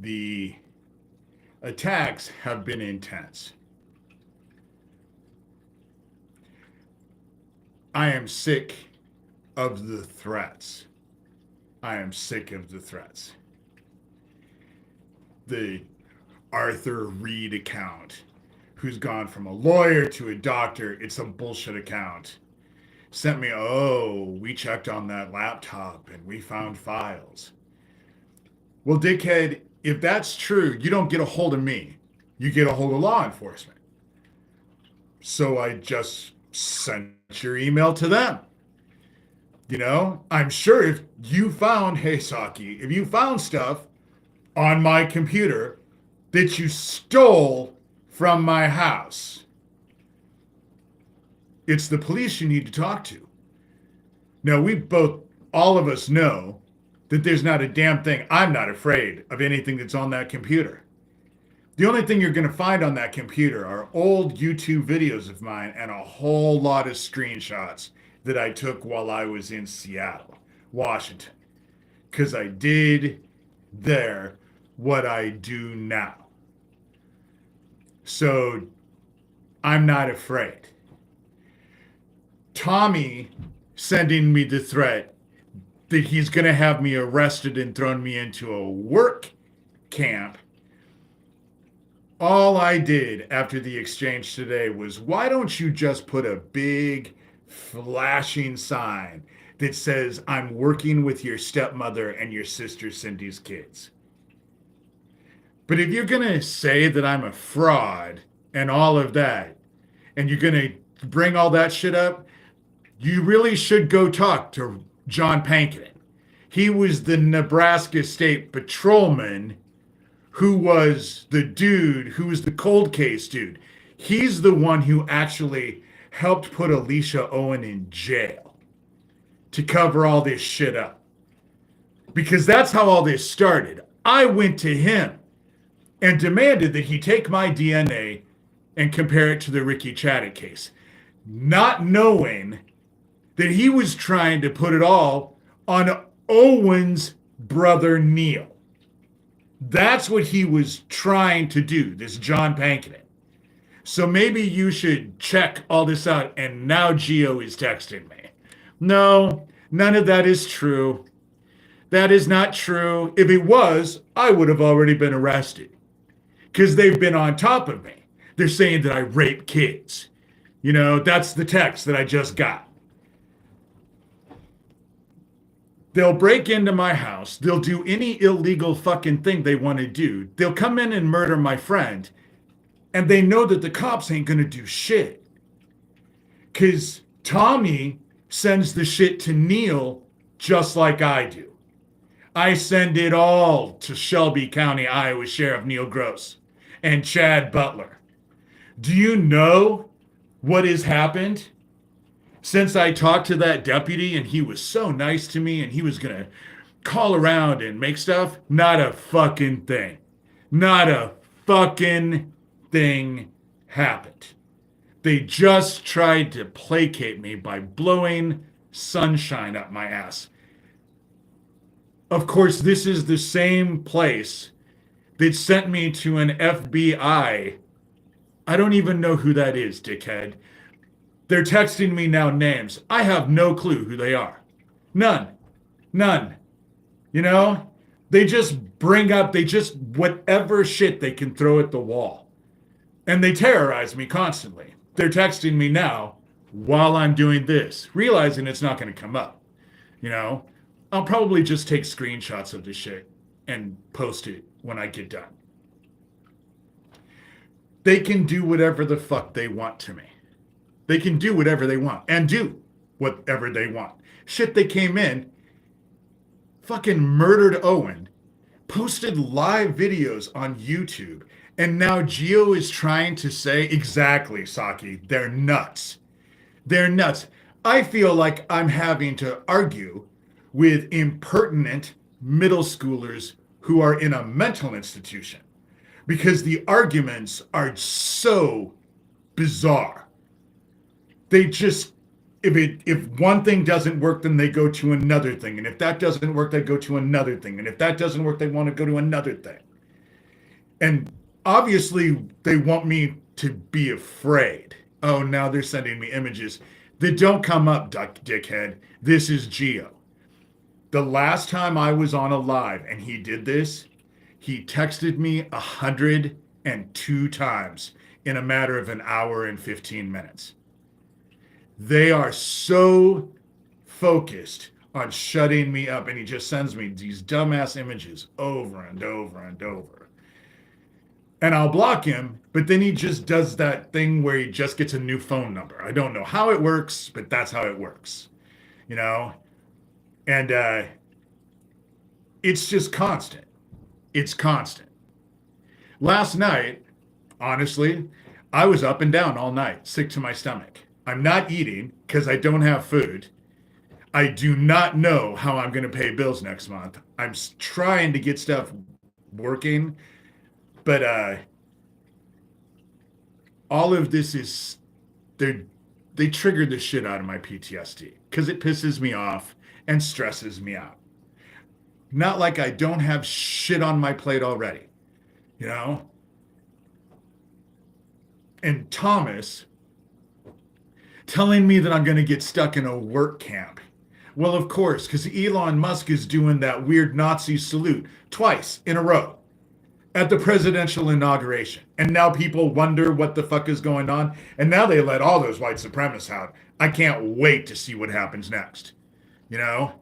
The attacks have been intense. I am sick of the threats. I am sick of the threats. The Arthur Reed account, who's gone from a lawyer to a doctor, it's a bullshit account, sent me, oh, we checked on that laptop and we found files. Well, dickhead, if that's true, you don't get a hold of me. You get a hold of law enforcement. So I just sent your email to them. I'm sure if you found, hey, Saki, if you found stuff on my computer that you stole from my house, it's the police you need to talk to. Now, all of us know that there's not a damn thing. I'm not afraid of anything that's on that computer. The only thing you're going to find on that computer are old YouTube videos of mine and a whole lot of screenshots that I took while I was in Seattle, Washington. Because I did there what I do now. So I'm not afraid. Tommy sending me the threat that he's going to have me arrested and thrown me into a work camp. All I did after the exchange today was, why don't you just put a big flashing sign that says, I'm working with your stepmother and your sister Cindy's kids? But if you're going to say that I'm a fraud and all of that, and you're going to bring all that shit up, you really should go talk to John Pankin. He was the Nebraska State Patrolman who was the dude, who was the cold case dude. He's the one who actually helped put Alicia Owen in jail to cover all this shit up. Because that's how all this started. I went to him and demanded that he take my DNA and compare it to the Ricky Chaddock case, not knowing that he was trying to put it all on Owen's brother Neil. That's what he was trying to do, this John Pankin. So maybe you should check all this out. And now Gio is texting me. No, none of that is true. That is not true. If it was, I would have already been arrested. Because they've been on top of me. They're saying that I rape kids. That's the text that I just got. They'll break into my house. They'll do any illegal fucking thing they want to do. They'll come in and murder my friend. And they know that the cops ain't going to do shit. Because Tommy sends the shit to Neil just like I do. I send it all to Shelby County, Iowa Sheriff Neil Gross and Chad Butler. Do you know what has happened since I talked to that deputy and he was so nice to me and he was going to call around and make stuff? Not a fucking thing. Not a fucking thing happened. They just tried to placate me by blowing sunshine up my ass. Of course, this is the same place that sent me to an FBI. I don't even know who that is, dickhead. They're texting me now names. I have no clue who they are. None. They just bring up, whatever shit they can throw at the wall. And they terrorize me constantly. They're texting me now while I'm doing this, realizing it's not going to come up. I'll probably just take screenshots of this shit and post it when I get done. They can do whatever the fuck they want to me. They can do whatever they want and do whatever they want. Shit, they came in, fucking murdered Owen, posted live videos on YouTube, and now Gio is trying to say, exactly, Saki, they're nuts. They're nuts. I feel like I'm having to argue with impertinent middle schoolers who are in a mental institution because the arguments are so bizarre. They just, if one thing doesn't work, then they go to another thing. And if that doesn't work, they go to another thing. And if that doesn't work, they want to go to another thing. And obviously, they want me to be afraid. Oh, now they're sending me images that don't come up, dickhead. This is Geo. The last time I was on a live and he did this, he texted me 102 times in a matter of an hour and 15 minutes. They are so focused on shutting me up, and he just sends me these dumbass images over and over and over. And I'll block him, but then he just does that thing where he just gets a new phone number. I don't know how it works, but that's how it works, you know? And it's just constant. It's constant. Last night, honestly, I was up and down all night, sick to my stomach. I'm not eating because I don't have food. I do not know how I'm going to pay bills next month. I'm trying to get stuff working, but all of this is they triggered the shit out of my PTSD because it pisses me off and stresses me out. Not like I don't have shit on my plate already, you know? And Thomas telling me that I'm going to get stuck in a work camp. Well, of course, because Elon Musk is doing that weird Nazi salute twice in a row at the presidential inauguration. And now people wonder what the fuck is going on. And now they let all those white supremacists out. I can't wait to see what happens next, you know?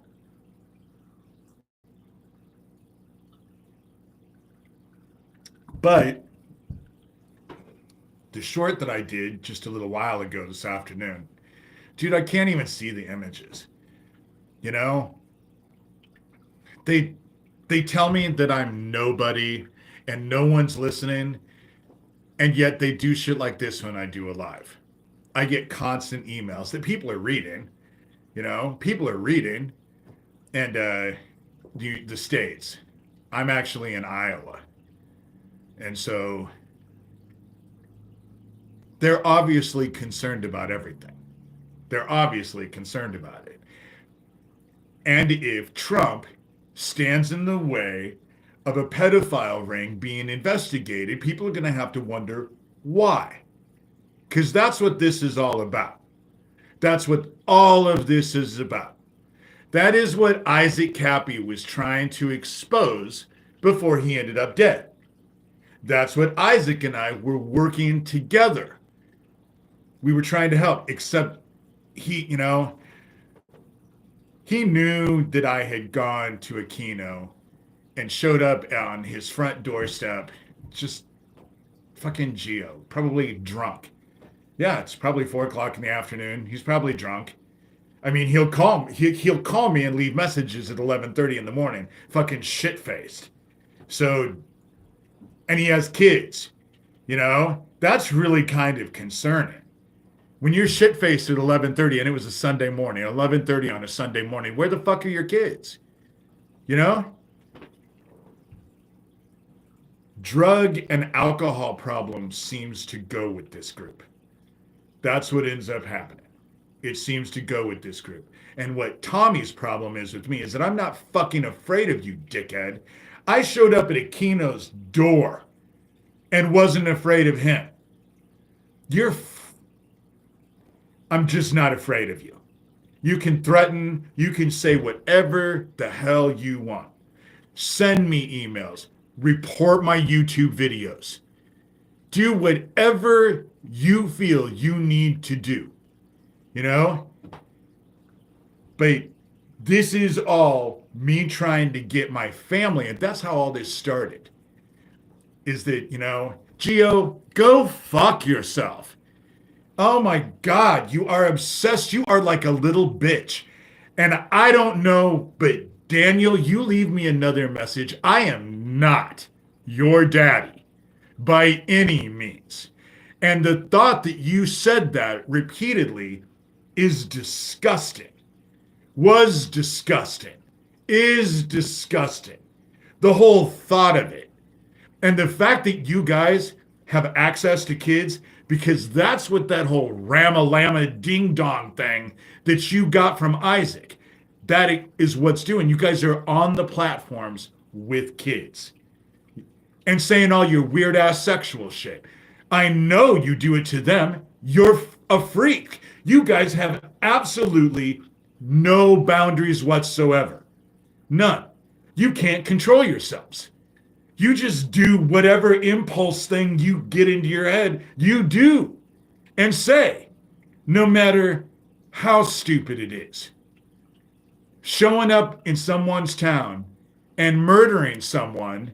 But the short that I did just a little while ago this afternoon, dude, I can't even see the images. You know, they tell me that I'm nobody and no one's listening, and yet they do shit like this when I do a live. I get constant emails that people are reading, you know, people are reading, and the states. I'm actually in Iowa. And so they're obviously concerned about everything. They're obviously concerned about it. And if Trump stands in the way of a pedophile ring being investigated, people are going to have to wonder why. Because that's what this is all about. That's what all of this is about. That is what Isaac Cappy was trying to expose before he ended up dead. That's what Isaac and I were working together. We were trying to help, except he, you know, he knew that I had gone to a keno and showed up on his front doorstep, just fucking Geo, probably drunk. Yeah, it's probably 4 o'clock in the afternoon. He's probably drunk. I mean, he'll call me and leave messages at 11:30 in the morning, fucking shit-faced. So, and he has kids, you know? That's really kind of concerning. When you're shit-faced at 11:30 and it was a Sunday morning, 11:30 on a Sunday morning, where the fuck are your kids? You know? Drug and alcohol problem seems to go with this group. That's what ends up happening. It seems to go with this group. And what Tommy's problem is with me is that I'm not fucking afraid of you, dickhead. I showed up at Aquino's door and wasn't afraid of him. I'm just not afraid of you. You can threaten, you can say whatever the hell you want. Send me emails, report my YouTube videos. Do whatever you feel you need to do, you know? But this is all me trying to get my family, and that's how all this started. Is that, you know, Geo, go fuck yourself. Oh my God, you are obsessed. You are like a little bitch. And I don't know, but Daniel, you leave me another message. I am not your daddy by any means. And the thought that you said that repeatedly is disgusting, was disgusting, is disgusting. The whole thought of it. And the fact that you guys have access to kids, because that's what that whole Rama-Lama ding-dong thing that you got from Isaac, that is what's doing. You guys are on the platforms with kids. and saying all your weird ass sexual shit. I know you do it to them. You're a freak. You guys have absolutely no boundaries whatsoever. None. You can't control yourselves. You just do whatever impulse thing you get into your head, you do and say, no matter how stupid it is. Showing up in someone's town and murdering someone,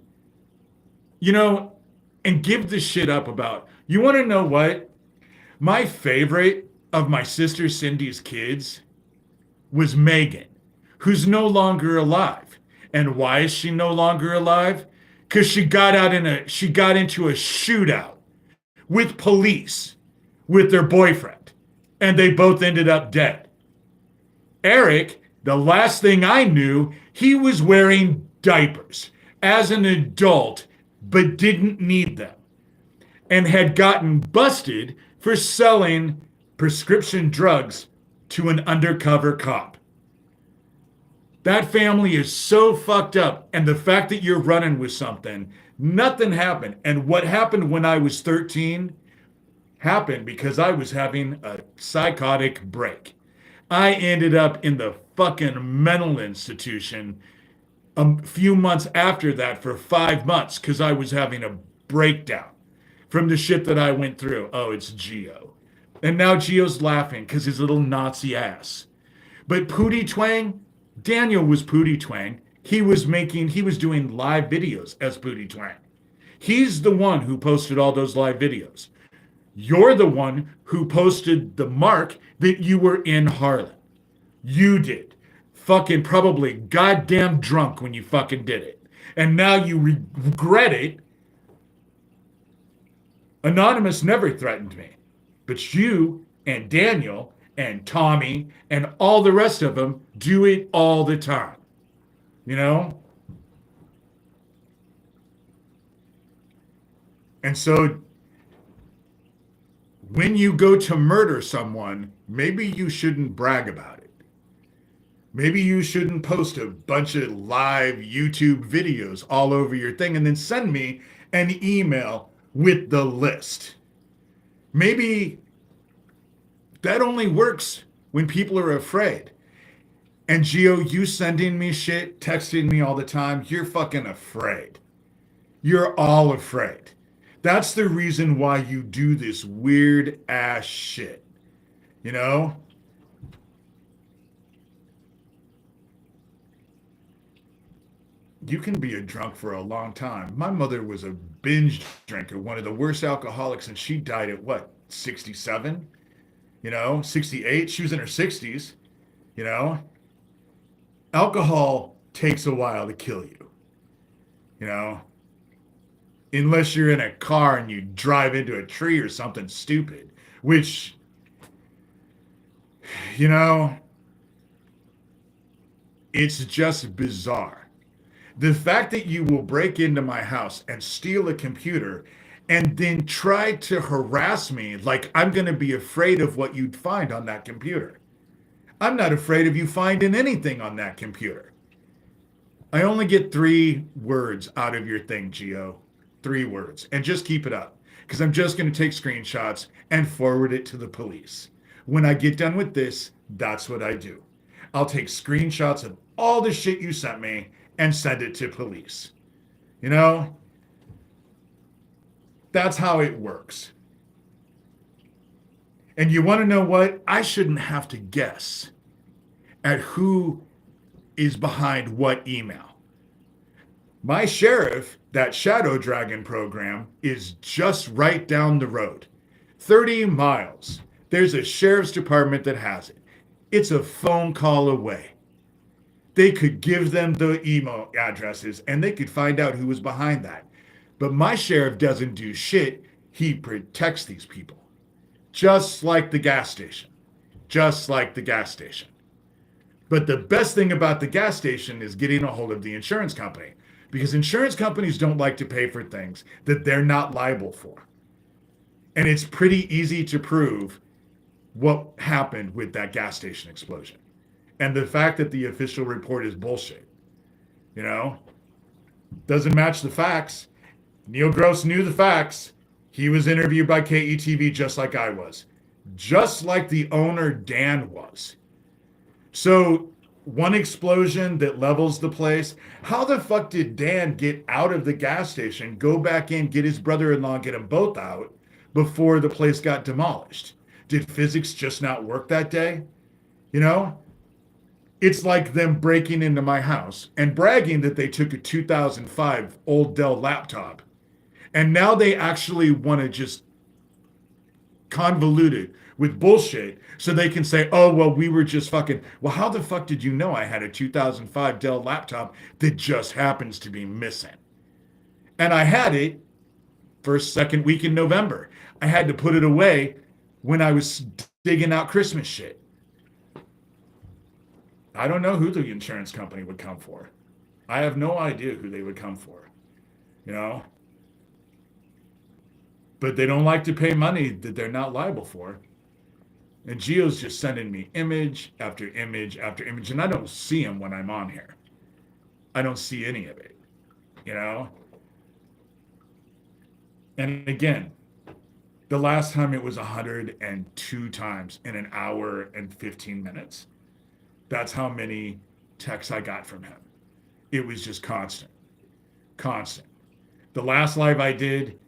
you know, and give the shit up about. You want to know what? My favorite of my sister Cindy's kids was Megan, who's no longer alive. And why is she no longer alive? Because she got into a shootout with police with their boyfriend, and they both ended up dead. Eric, the last thing I knew, he was wearing diapers as an adult, but didn't need them, and had gotten busted for selling prescription drugs to an undercover cop. That family is so fucked up. And the fact that you're running with something, nothing happened. And what happened when I was 13 happened because I was having a psychotic break. I ended up in the fucking mental institution a few months after that for 5 months because I was having a breakdown from the shit that I went through. Oh, it's Geo. And now Geo's laughing because his little Nazi ass. But Pootie Twang, Daniel was Pootie Twang. He was doing live videos as Pootie Twang. He's the one who posted all those live videos. You're the one who posted the mark that you were in Harlem. You did. Fucking probably goddamn drunk when you fucking did it. And now you regret it. Anonymous never threatened me. But you and Daniel and Tommy and all the rest of them do it all the time. You know? And so when you go to murder someone, maybe you shouldn't brag about it. Maybe you shouldn't post a bunch of live YouTube videos all over your thing and then send me an email with the list. Maybe that only works when people are afraid. And Gio, you sending me shit, texting me all the time, you're fucking afraid. You're all afraid. That's the reason why you do this weird ass shit. You know? You can be a drunk for a long time. My mother was a binge drinker, one of the worst alcoholics, and she died at what, 67? 68? She was in her 60s, you know? Alcohol takes a while to kill you, you know? Unless you're in a car and you drive into a tree or something stupid, which, it's just bizarre. The fact that you will break into my house and steal a computer and then try to harass me like I'm going to be afraid of what you'd find on that computer. I'm not afraid of you finding anything on that computer. I only get 3 words out of your thing, Gio. 3 words. And just keep it up. Because I'm just going to take screenshots and forward it to the police. When I get done with this, that's what I do. I'll take screenshots of all the shit you sent me and send it to police. That's how it works. And you want to know what? I shouldn't have to guess at who is behind what email. My sheriff, that Shadow Dragon program, is just right down the road. 30 miles. There's a sheriff's department that has it. It's a phone call away. They could give them the email addresses and they could find out who was behind that. But my sheriff doesn't do shit. He protects these people. Just like the gas station. Just like the gas station. But the best thing about the gas station is getting a hold of the insurance company. Because insurance companies don't like to pay for things that they're not liable for. And it's pretty easy to prove what happened with that gas station explosion. And the fact that the official report is bullshit, doesn't match the facts. Neil Gross knew the facts. He was interviewed by KETV just like I was, just like the owner Dan was. So one explosion that levels the place. How the fuck did Dan get out of the gas station, go back in, get his brother-in-law, get them both out before the place got demolished? Did physics just not work that day? You know, it's like them breaking into my house and bragging that they took a 2005 old Dell laptop. And now they actually want to just convolute it with bullshit so they can say, oh, well, we were just fucking. Well, how the fuck did you know I had a 2005 Dell laptop that just happens to be missing? And I had it first, second week in November. I had to put it away when I was digging out Christmas shit. I don't know who the insurance company would come for. I have no idea who they would come for, you know? But they don't like to pay money that they're not liable for. And Gio's just sending me image after image after image, and I don't see him when I'm on here. I don't see any of it, you know? And again, the last time it was 102 times in an hour and 15 minutes. That's how many texts I got from him. It was just constant, constant. The last live I did,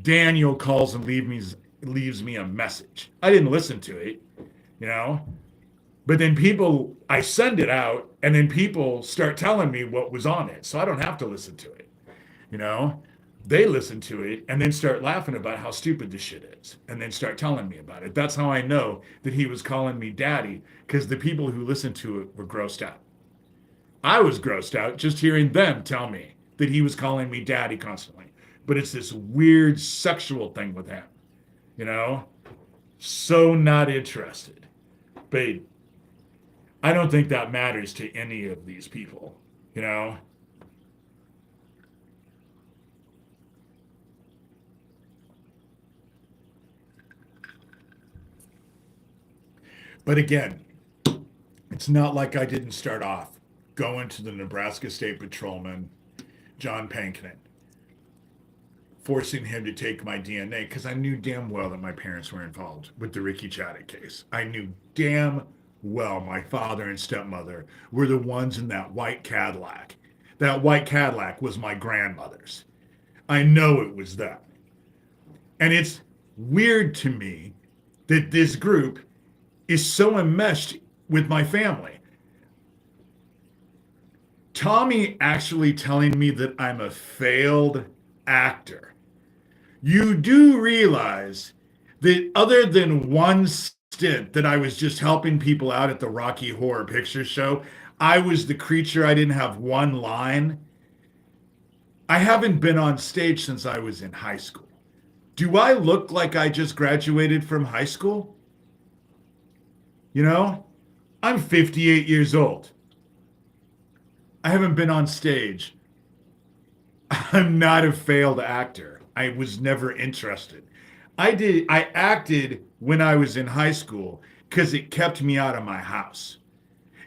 Daniel calls and leaves me a message. I didn't listen to it, you know, but then people, I send it out and then people start telling me what was on it. So I don't have to listen to it, you know. They listen to it and then start laughing about how stupid this shit is and then start telling me about it. That's how I know that he was calling me daddy, because the people who listened to it were grossed out. I was grossed out just hearing them tell me that he was calling me daddy constantly. But it's this weird sexual thing with him, you know? So not interested. But I don't think that matters to any of these people, you know? But again, it's not like I didn't start off going to the Nebraska State Patrolman, John Pankinen, forcing him to take my DNA because I knew damn well that my parents were involved with the Ricky Chaddick case. I knew damn well my father and stepmother were the ones in that white Cadillac. That white Cadillac was my grandmother's. I know it was them. And it's weird to me that this group is so enmeshed with my family. Tommy actually telling me that I'm a failed actor. You do realize that other than one stint that I was just helping people out at the Rocky Horror Picture Show, I was the creature. I didn't have one line. I haven't been on stage since I was in high school. Do I look like I just graduated from high school? You know, I'm 58 years old. I haven't been on stage. I'm not a failed actor. I was never interested. I acted when I was in high school because it kept me out of my house.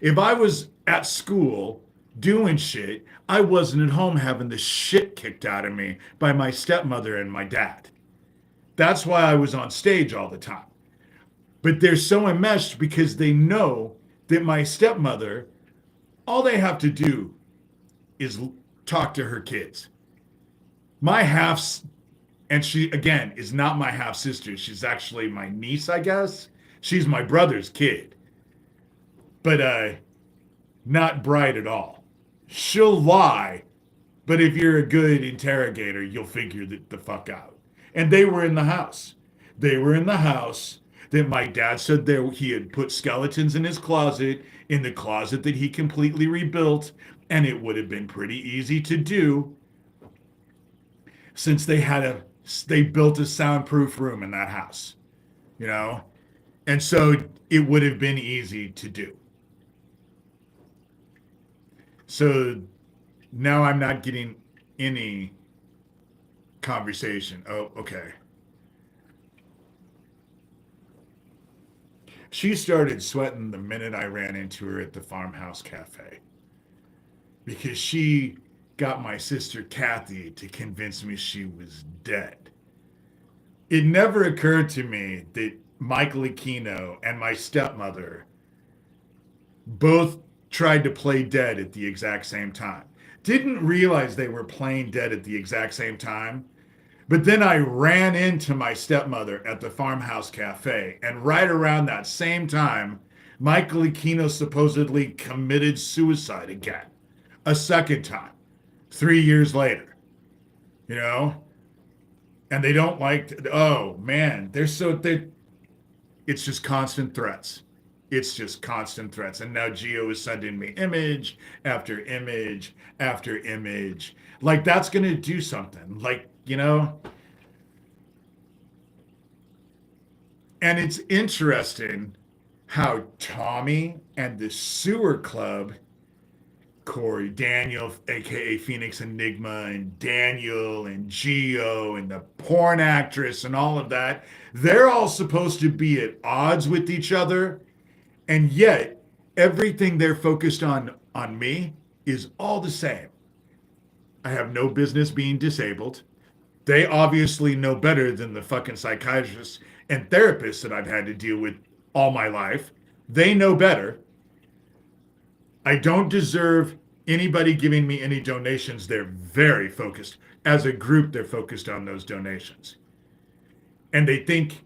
If I was at school doing shit, I wasn't at home having the shit kicked out of me by my stepmother and my dad. That's why I was on stage all the time. But they're so enmeshed because they know that my stepmother, all they have to do is talk to her kids. My half, and she, again, is not my half sister. She's actually my niece, I guess. She's my brother's kid. But not bright at all. She'll lie, but if you're a good interrogator, you'll figure the fuck out. And they were in the house. They were in the house that my dad said there he had put skeletons in his closet, in the closet that he completely rebuilt, and it would have been pretty easy to do since they built a soundproof room in that house, you know? And so it would have been easy to do. So now I'm not getting any conversation. Oh, okay. She started sweating the minute I ran into her at the farmhouse cafe because she got my sister Kathy to convince me she was dead. It never occurred to me that Michael Aquino and my stepmother both tried to play dead at the exact same time. Didn't realize they were playing dead at the exact same time. But then I ran into my stepmother at the farmhouse cafe, and right around that same time, Michael Aquino supposedly committed suicide again, a second time, 3 years later, you know? And they don't oh man, it's just constant threats. It's just constant threats. And now Geo is sending me image after image after image. Like that's going to do something. And it's interesting how Tommy and the Sewer Club, Corey, Daniel, aka Phoenix Enigma, and Daniel and Geo and the porn actress and all of that, they're all supposed to be at odds with each other. And yet everything they're focused on me is all the same. I have no business being disabled. They obviously know better than the fucking psychiatrists and therapists that I've had to deal with all my life. They know better. I don't deserve anybody giving me any donations. They're very focused. As a group, they're focused on those donations. And they think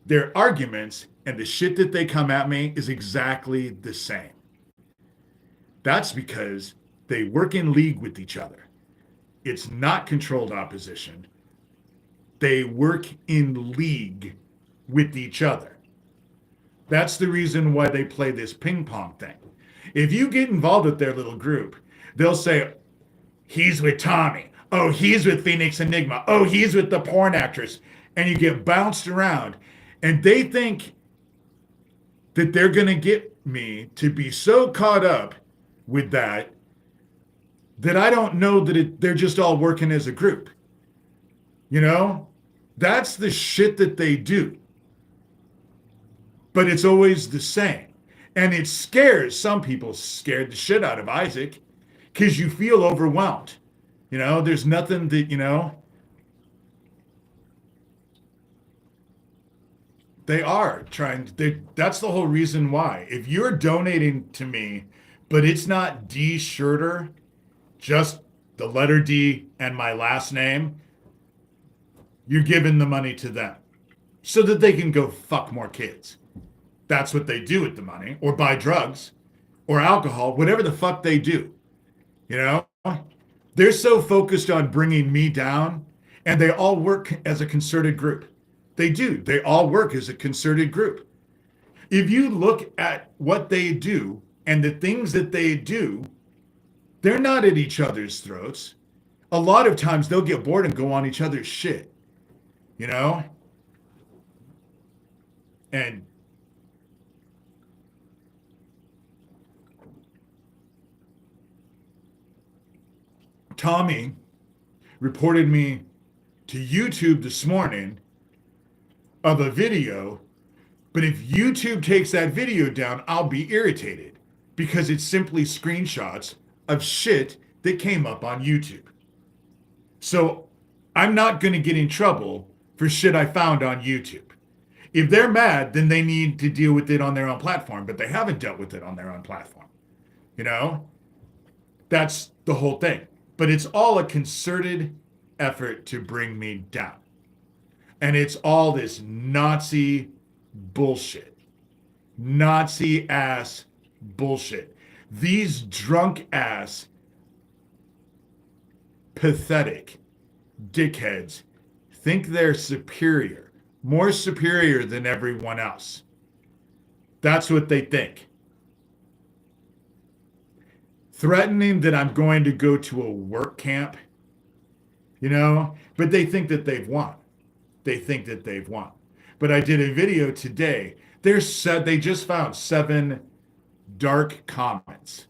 their arguments and the shit that they come at me is exactly the same. That's because they work in league with each other. It's not controlled opposition. They work in league with each other. That's the reason why they play this ping pong thing. If you get involved with their little group, they'll say, he's with Tommy. Oh, he's with Phoenix Enigma. Oh, he's with the porn actress. And you get bounced around. And they think that they're going to get me to be so caught up with that I don't know that they're just all working as a group. You know? That's the shit that they do. But it's always the same. And it scares some people, scared the shit out of Isaac, because you feel overwhelmed. You know, there's nothing that, they are trying, that's the whole reason why. If you're donating to me, but it's not D. Shurter, just the letter D and my last name, you're giving the money to them so that they can go fuck more kids. That's what they do with the money, or buy drugs or alcohol, whatever the fuck they do. You know, they're so focused on bringing me down, and they all work as a concerted group. They do. They all work as a concerted group. If you look at what they do and the things that they do, they're not at each other's throats. A lot of times they'll get bored and go on each other's shit, you know? And Tommy reported me to YouTube this morning of a video, but if YouTube takes that video down, I'll be irritated because it's simply screenshots of shit that came up on YouTube. So I'm not going to get in trouble for shit I found on YouTube. If they're mad, then they need to deal with it on their own platform, but they haven't dealt with it on their own platform. You know? That's the whole thing. But it's all a concerted effort to bring me down. And it's all this Nazi bullshit. Nazi ass bullshit. These drunk ass, pathetic dickheads think they're superior, more superior than everyone else. That's what they think. Threatening that I'm going to go to a work camp, you know, but they think that they've won. They think that they've won. But I did a video today. They just found 7 dark comments.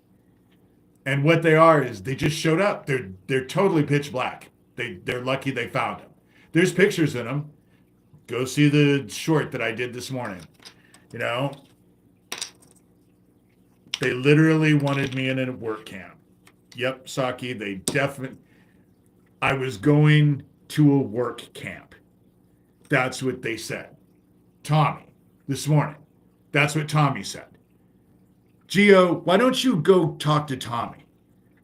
And what they are is they just showed up. They're totally pitch black. They're lucky they found them. There's pictures in them. Go see the short that I did this morning. You know, they literally wanted me in a work camp. Yep, Saki, they definitely. I was going to a work camp. That's what they said. Tommy, this morning. That's what Tommy said. Gio, why don't you go talk to Tommy?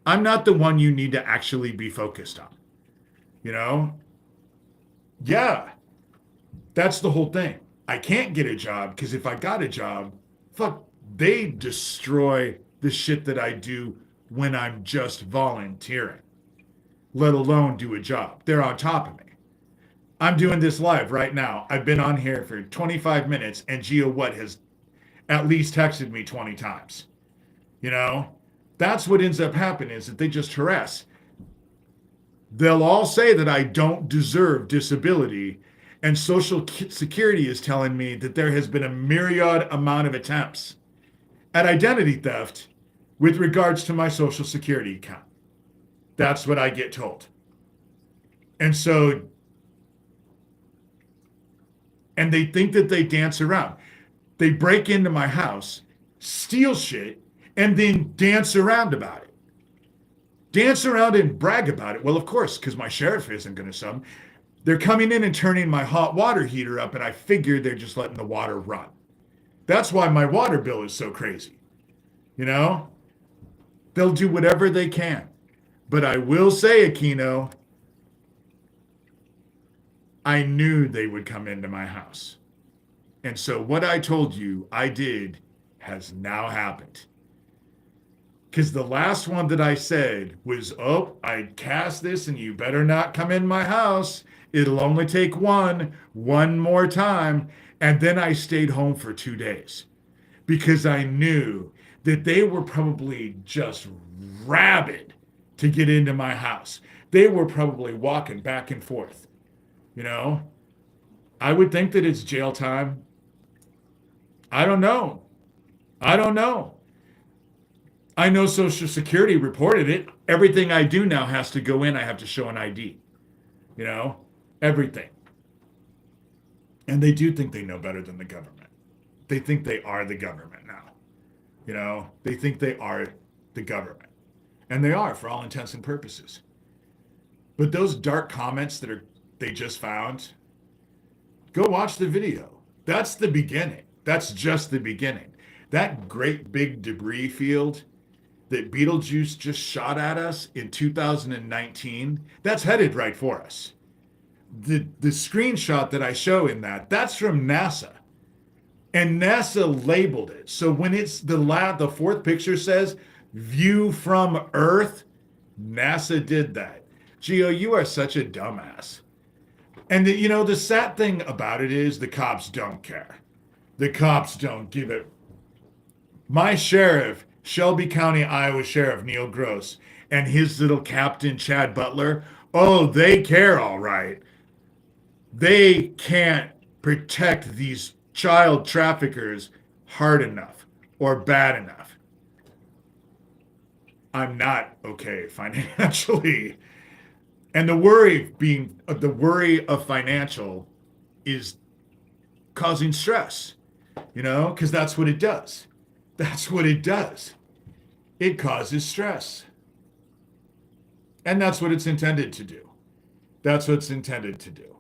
I'm not the one you need to actually be focused on. You know? Yeah, that's the whole thing. I can't get a job because if I got a job, fuck, they destroy the shit that I do when I'm just volunteering, let alone do a job. They're on top of me. I'm doing this live right now. I've been on here for 25 minutes, and Gio what has at least texted me 20 times. You know, that's what ends up happening is that they just harass. They'll all say that I don't deserve disability, and Social Security is telling me that there has been a myriad amount of attempts at identity theft with regards to my Social Security account. That's what I get told. And so, and they think that they dance around. They break into my house, steal shit, and then dance around about it. Dance around and brag about it. Well, of course, because my sheriff isn't going to sub. They're coming in and turning my hot water heater up, and I figure they're just letting the water run. That's why my water bill is so crazy. You know, they'll do whatever they can. But I will say, Aquino, I knew they would come into my house. And so what I told you I did has now happened. Because the last one that I said was, oh, I cast this and you better not come in my house. It'll only take one more time. And then I stayed home for 2 days because I knew that they were probably just rabid to get into my house. They were probably walking back and forth. You know, I would think that it's jail time. I don't know. I don't know. I know Social Security reported it. Everything I do now has to go in. I have to show an ID. You know, everything. And they do think they know better than the government. They think they are the government now. You know, they think they are the government. And they are for all intents and purposes. But those dark comments that they just found, go watch the video. That's the beginning. That's just the beginning. That great big debris field that Beetlejuice just shot at us in 2019, that's headed right for us. The screenshot that I show in that's from NASA. And NASA labeled it. So when it's the fourth picture says view from Earth, NASA did that. Gio, you are such a dumbass. And the sad thing about it is the cops don't care. The cops don't give it. My sheriff, Shelby County, Iowa Sheriff Neil Gross, and his little captain, Chad Butler, oh, they care all right. They can't protect these child traffickers hard enough or bad enough. I'm not okay financially. And the worry of financial is causing stress, because that's what it does. That's what it does. It causes stress. And that's what it's intended to do. That's what it's intended to do.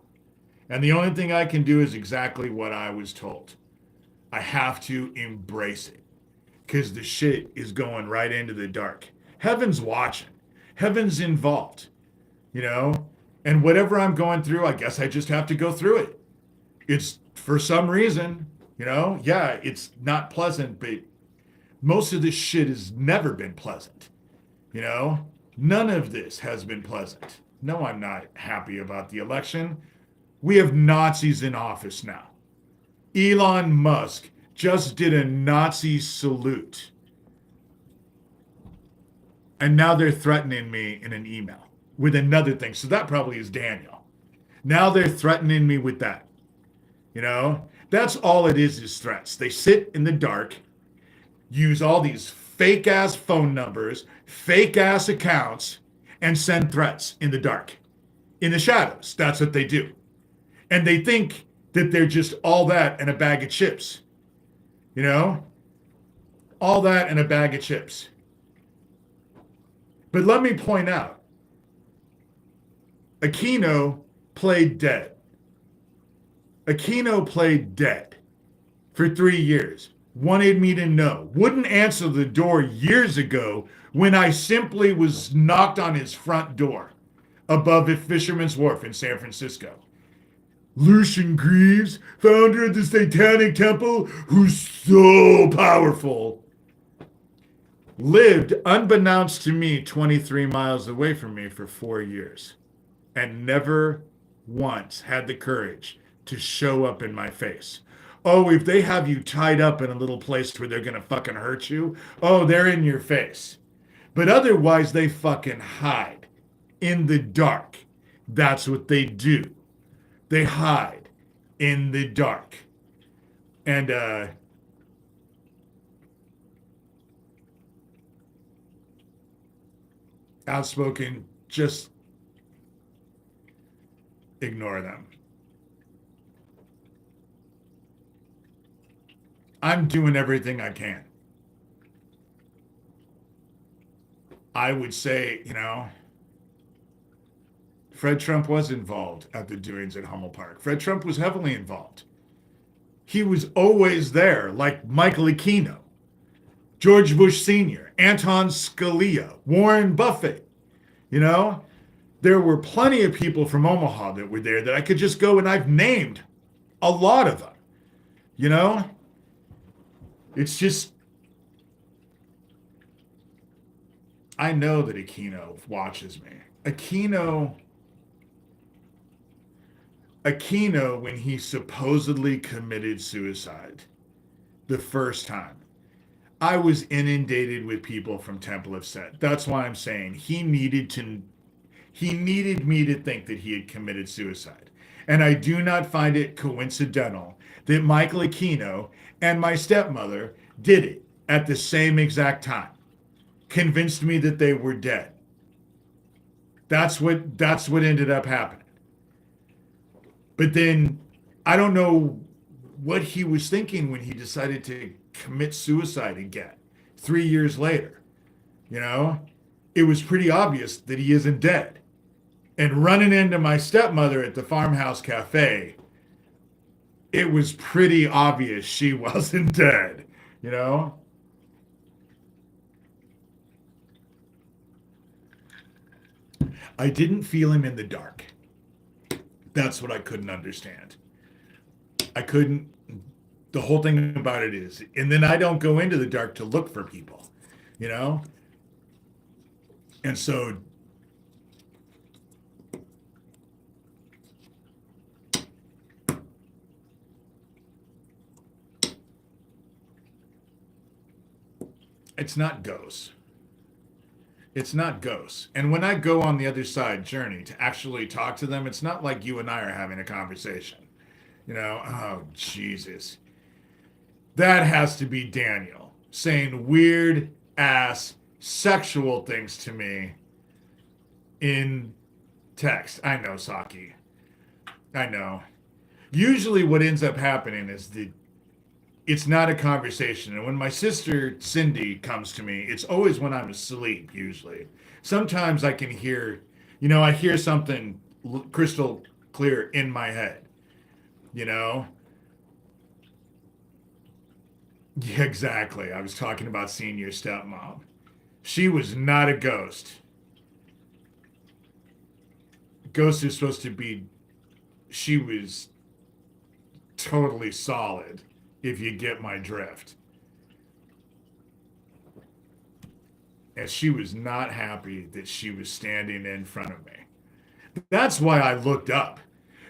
And the only thing I can do is exactly what I was told. I have to embrace it because the shit is going right into the dark. Heaven's watching. Heaven's involved, and whatever I'm going through, I guess I just have to go through it. It's for some reason, yeah, it's not pleasant, but most of this shit has never been pleasant. None of this has been pleasant. No, I'm not happy about the election. We have Nazis in office now. Elon Musk just did a Nazi salute. And now they're threatening me in an email with another thing. So that probably is Daniel. Now they're threatening me with that. That's all it is threats. They sit in the dark, use all these fake ass phone numbers, fake ass accounts, and send threats in the dark, in the shadows. That's what they do. And they think that they're just all that and a bag of chips. All that and a bag of chips. But let me point out, Aquino played dead. Aquino played dead for 3 years. Wanted me to know. Wouldn't answer the door years ago when I simply was knocked on his front door above at Fisherman's Wharf in San Francisco. Lucian Greaves, founder of the Satanic Temple, who's so powerful, lived unbeknownst to me 23 miles away from me for 4 years and never once had the courage to show up in my face. Oh, if they have you tied up in a little place where they're going to fucking hurt you, oh, they're in your face. But otherwise, they fucking hide in the dark. That's what they do. They hide in the dark. And outspoken, just ignore them. I'm doing everything I can. I would say, Fred Trump was involved at the doings at Hummel Park. Fred Trump was heavily involved. He was always there, like Michael Aquino, George Bush Sr., Anton Scalia, Warren Buffett. There were plenty of people from Omaha that were there that I could just go, and I've named a lot of them. It's just, I know that Aquino watches me. Aquino, when he supposedly committed suicide the first time, I was inundated with people from Temple of Set. That's why I'm saying he needed me to think that he had committed suicide. And I do not find it coincidental that Michael Aquino and my stepmother did it at the same exact time. Convinced me that they were dead. That's what ended up happening. But then I don't know what he was thinking when he decided to commit suicide again 3 years later. It was pretty obvious that he isn't dead. And running into my stepmother at the Farmhouse Cafe, it was pretty obvious she wasn't dead. I didn't feel him in the dark. That's what I couldn't understand. The whole thing about it is, and then I don't go into the dark to look for people, And so it's not ghosts. It's not ghosts. And when I go on the other side journey to actually talk to them, it's not like you and I are having a conversation. Oh, Jesus. That has to be Daniel saying weird ass sexual things to me in text. I know, Saki. I know. Usually what ends up happening is it's not a conversation. And when my sister Cindy comes to me, it's always when I'm asleep, usually. Sometimes I can hear, I hear something crystal clear in my head, Yeah, exactly. I was talking about seeing your stepmom. She was not a ghost. Ghost is supposed to be, she was totally solid, if you get my drift. And she was not happy that she was standing in front of me. That's why I looked up,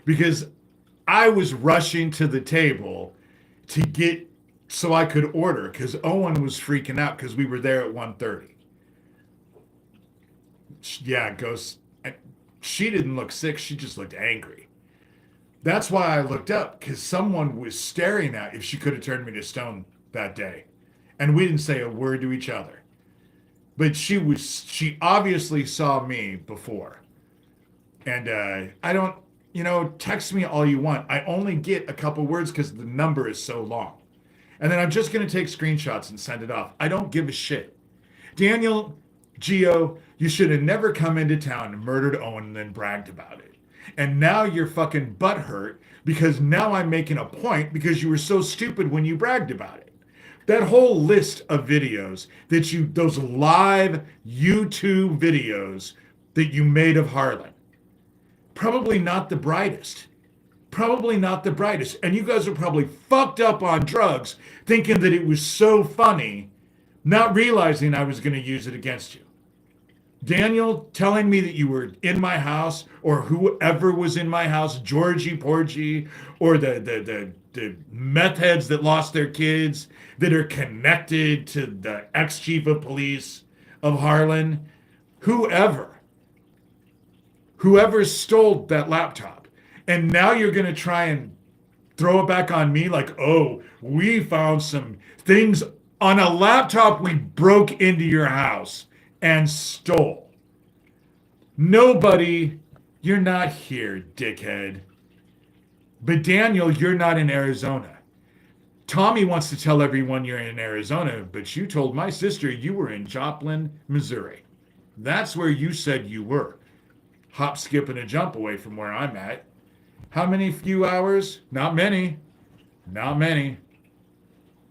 because I was rushing to the table to get so I could order, because Owen was freaking out because we were there at 1:30. Yeah, Ghost. She didn't look sick. She just looked angry. That's why I looked up, because someone was staring at if she could have turned me to stone that day. And we didn't say a word to each other. But she obviously saw me before. And I don't, text me all you want. I only get a couple words because the number is so long. And then I'm just going to take screenshots and send it off. I don't give a shit. Daniel, Gio, you should have never come into town and murdered Owen and then bragged about it. And now you're fucking butthurt because now I'm making a point because you were so stupid when you bragged about it. That whole list of videos that those live YouTube videos that you made of Harlan, probably not the brightest. Probably not the brightest. And you guys are probably fucked up on drugs thinking that it was so funny, not realizing I was going to use it against you. Daniel telling me that you were in my house or whoever was in my house, Georgie Porgy, or the meth heads that lost their kids that are connected to the ex-chief of police of Harlan, whoever stole that laptop. And now you're going to try and throw it back on me like, oh, we found some things on a laptop we broke into your house and stole. Nobody, you're not here, dickhead. But Daniel, you're not in Arizona. Tommy wants to tell everyone you're in Arizona, but you told my sister you were in Joplin, Missouri. That's where you said you were. Hop, skip, and a jump away from where I'm at. How many few hours? Not many. Not many.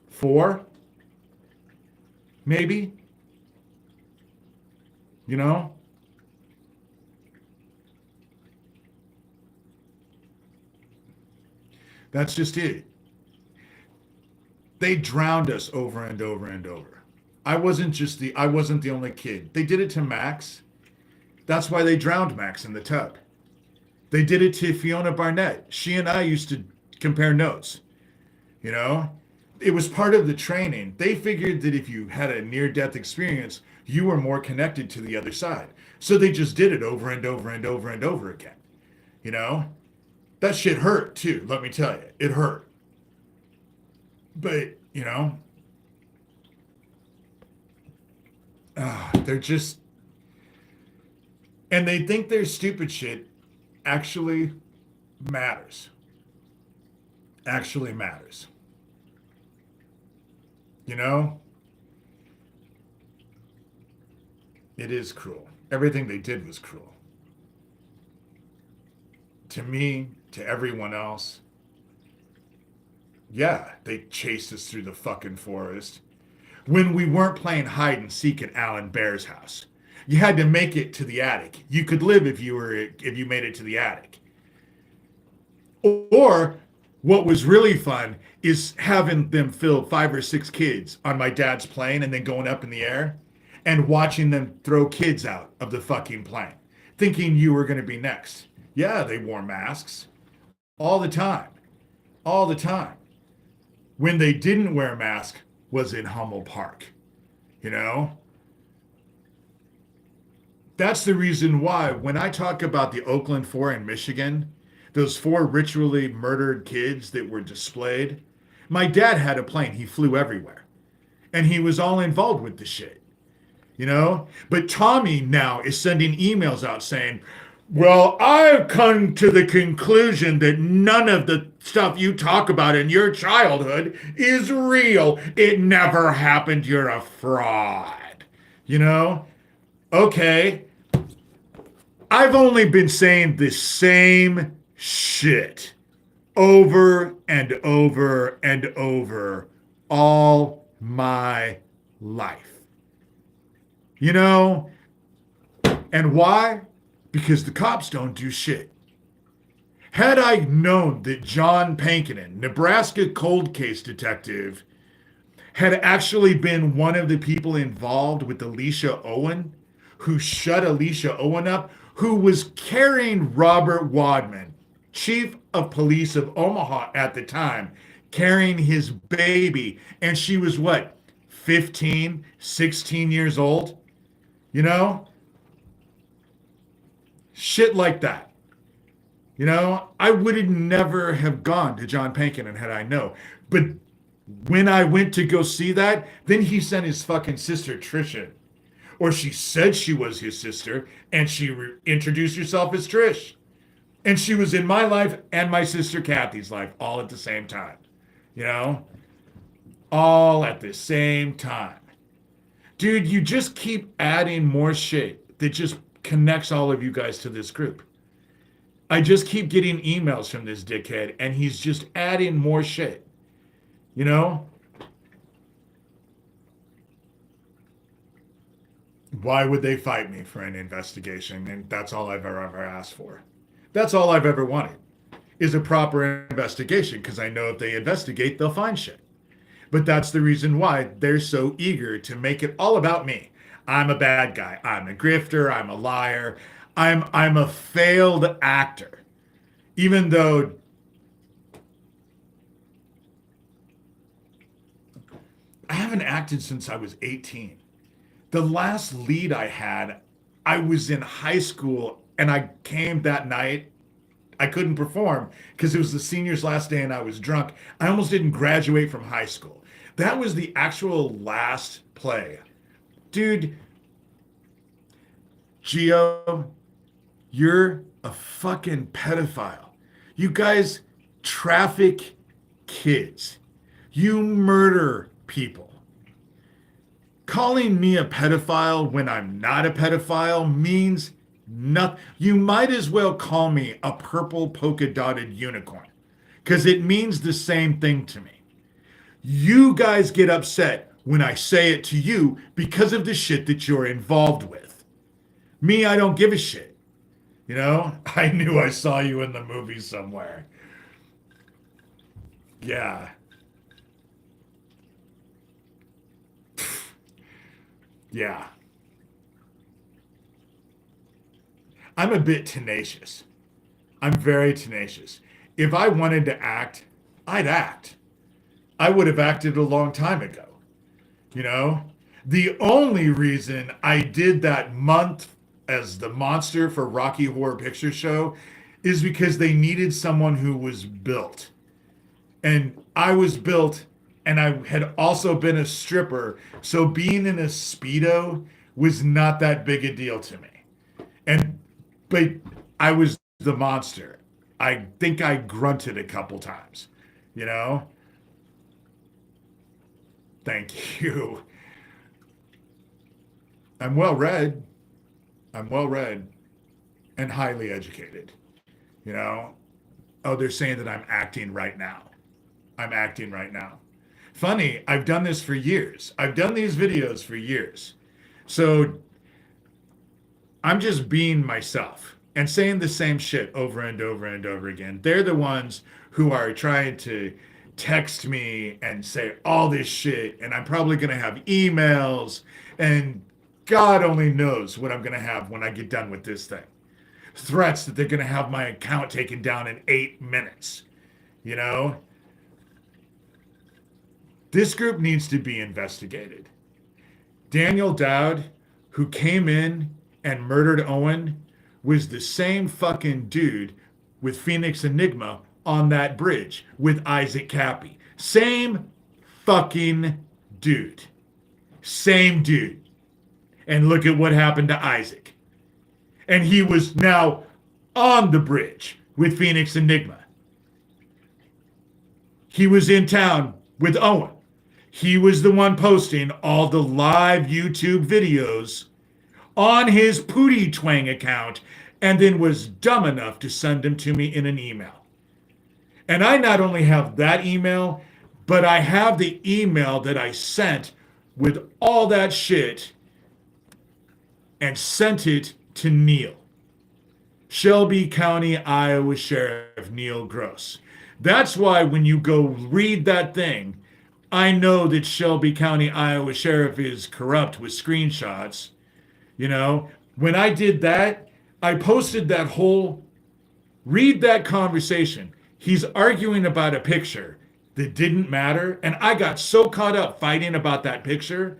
4? Maybe. You know? That's just it. They drowned us over and over and over. I wasn't the only kid. They did it to Max. That's why they drowned Max in the tub. They did it to Fiona Barnett. She and I used to compare notes. You know? It was part of the training. They figured that if you had a near-death experience, you were more connected to the other side. So they just did it over and over and over and over again. You know? That shit hurt too, let me tell you. It hurt. But, you know, they're just, and they think their stupid shit actually matters. Actually matters. You know, it is cruel. Everything they did was cruel. To me, to everyone else. Yeah, they chased us through the fucking forest when we weren't playing hide and seek at Alan Bear's house. You had to make it to the attic. You could live if you made it to the attic. Or what was really fun is having them fill 5 or 6 kids on my dad's plane and then going up in the air and watching them throw kids out of the fucking plane, thinking you were going to be next. Yeah, they wore masks all the time. All the time. When they didn't wear a mask was in Hummel Park. You know? That's the reason why when I talk about the Oakland 4 in Michigan, those 4 ritually murdered kids that were displayed, my dad had a plane. He flew everywhere. And he was all involved with the shit. You know? But Tommy now is sending emails out saying, well, I've come to the conclusion that none of the stuff you talk about in your childhood is real. It never happened. You're a fraud. You know? Okay. I've only been saying the same shit over and over and over all my life. You know? And why? Because the cops don't do shit. Had I known that John Pankinen, Nebraska cold case detective, had actually been one of the people involved with Alicia Owen, who shut Alicia Owen up, who was carrying Robert Wadman, chief of police of Omaha at the time, carrying his baby, and she was what, 15, 16 years old? You know? Shit like that. You know, I would never have gone to John Pankinen had I known. But when I went to go see that, then he sent his fucking sister Trisha. Or she said she was his sister, and she introduced herself as Trish. And she was in my life and my sister Kathy's life all at the same time. You know? All at the same time. Dude, you just keep adding more shit that just connects all of you guys to this group. I just keep getting emails from this dickhead, and he's just adding more shit. You know? Why would they fight me for an investigation? And that's all I've ever asked for. That's all I've ever wanted is a proper investigation because I know if they investigate, they'll find shit. But that's the reason why they're so eager to make it all about me. I'm a bad guy. I'm a grifter. I'm a liar. I'm a failed actor. Even though I haven't acted since I was 18. The last lead I had, I was in high school and I came that night. I couldn't perform because it was the senior's last day and I was drunk. I almost didn't graduate from high school. That was the actual last play. Dude, Gio, you're a fucking pedophile. You guys traffic kids. You murder people. Calling me a pedophile when I'm not a pedophile means nothing. You might as well call me a purple polka dotted unicorn because it means the same thing to me. You guys get upset when I say it to you because of the shit that you're involved with. Me, I don't give a shit. You know, I knew I saw you in the movie somewhere. Yeah. Yeah. I'm a bit tenacious. I'm very tenacious. If I wanted to act, I'd act. I would have acted a long time ago. You know? The only reason I did that month as the monster for Rocky Horror Picture Show is because they needed someone who was built. And I was built and I had also been a stripper. So being in a Speedo was not that big a deal to me. And but I was the monster. I think I grunted a couple times, you know? Thank you. I'm well read. I'm well read and highly educated. You know? Oh, they're saying that I'm acting right now. I'm acting right now. Funny, I've done this for years. I've done these videos for years. So I'm just being myself and saying the same shit over and over and over again. They're the ones who are trying to text me and say all this shit, and I'm probably going to have emails, and God only knows what I'm going to have when I get done with this thing. Threats that they're going to have my account taken down in 8 minutes. You know? This group needs to be investigated. Daniel Dowd, who came in and murdered Owen, was the same fucking dude with Phoenix Enigma on that bridge with Isaac Cappy. Same fucking dude. Same dude. And look at what happened to Isaac. And he was now on the bridge with Phoenix Enigma. He was in town with Owen. He was the one posting all the live YouTube videos on his Pootie Twang account and then was dumb enough to send them to me in an email. And I not only have that email, but I have the email that I sent with all that shit and sent it to Neil. Shelby County, Iowa Sheriff Neil Gross. That's why when you go read that thing, I know that Shelby County, Iowa Sheriff is corrupt with screenshots. You know, when I did that, I posted that whole, read that conversation. He's arguing about a picture that didn't matter. And I got so caught up fighting about that picture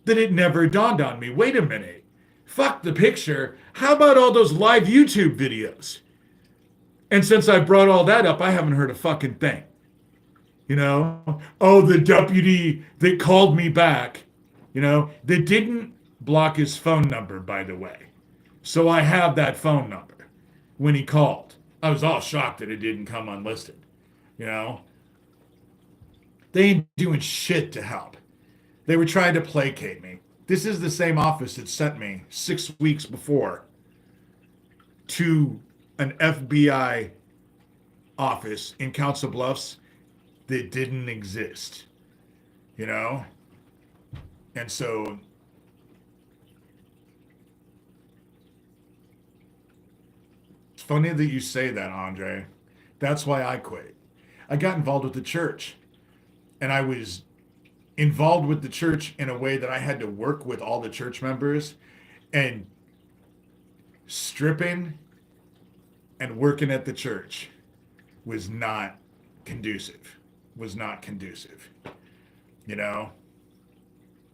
that it never dawned on me. Wait a minute. Fuck the picture. How about all those live YouTube videos? And since I brought all that up, I haven't heard a fucking thing. You know, oh, the deputy that called me back, you know, they didn't block his phone number, by the way. So I have that phone number when he called. I was all shocked that it didn't come unlisted. You know, they ain't doing shit to help. They were trying to placate me. This is the same office that sent me 6 weeks before to an FBI office in Council Bluffs that didn't exist, you know? And so it's funny that you say that, Andre. That's why I quit. I got involved with the church, and I was involved with the church in a way that I had to work with all the church members, and stripping and working at the church was not conducive. Was not conducive, you know?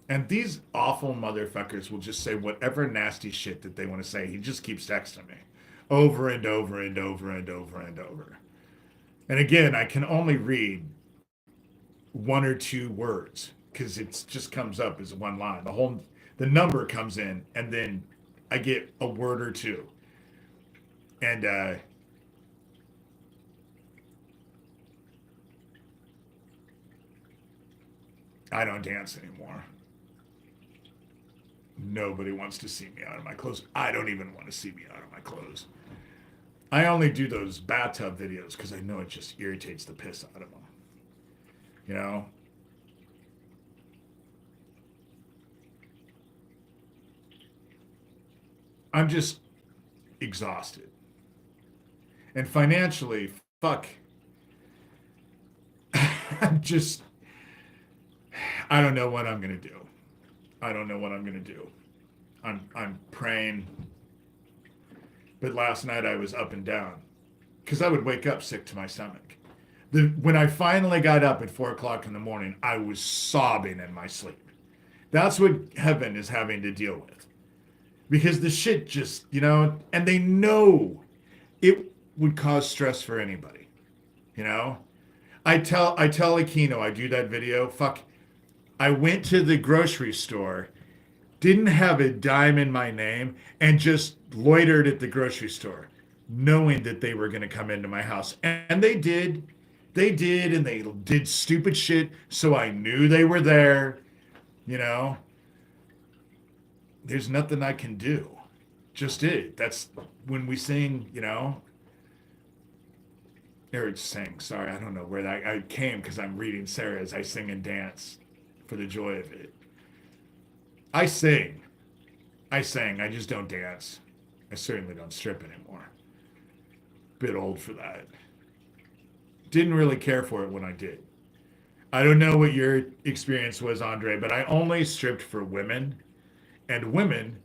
And these awful motherfuckers will just say whatever nasty shit that they want to say. He just keeps texting me over and over and over and over and over. And again, I can only read one or two words because it just comes up as one line. The number comes in, and then I get a word or two. And I don't dance anymore. Nobody wants to see me out of my clothes. I don't even want to see me out of my clothes. I only do those bathtub videos because I know it just irritates the piss out of them. You know? I'm just exhausted. And financially, fuck. I'm just, I don't know what I'm going to do. I don't know what I'm going to do. I'm praying. But last night I was up and down because I would wake up sick to my stomach. When I finally got up at 4 o'clock in the morning, I was sobbing in my sleep. That's what heaven is having to deal with. Because the shit just, and they know it would cause stress for anybody. You know? I tell Aquino, I do that video, fuck, I went to the grocery store, didn't have a dime in my name, and just loitered at the grocery store, knowing that they were going to come into my house. And they did. They did, and they did stupid shit, so I knew they were there. You know? There's nothing I can do. Just it. That's when we sing, or sing, sorry, I don't know where that I came because I'm reading Sarah's I sing and dance for the joy of it. I sing. I sang. I just don't dance. I certainly don't strip anymore. Bit old for that. Didn't really care for it when I did. I don't know what your experience was, Andre, but I only stripped for women, and women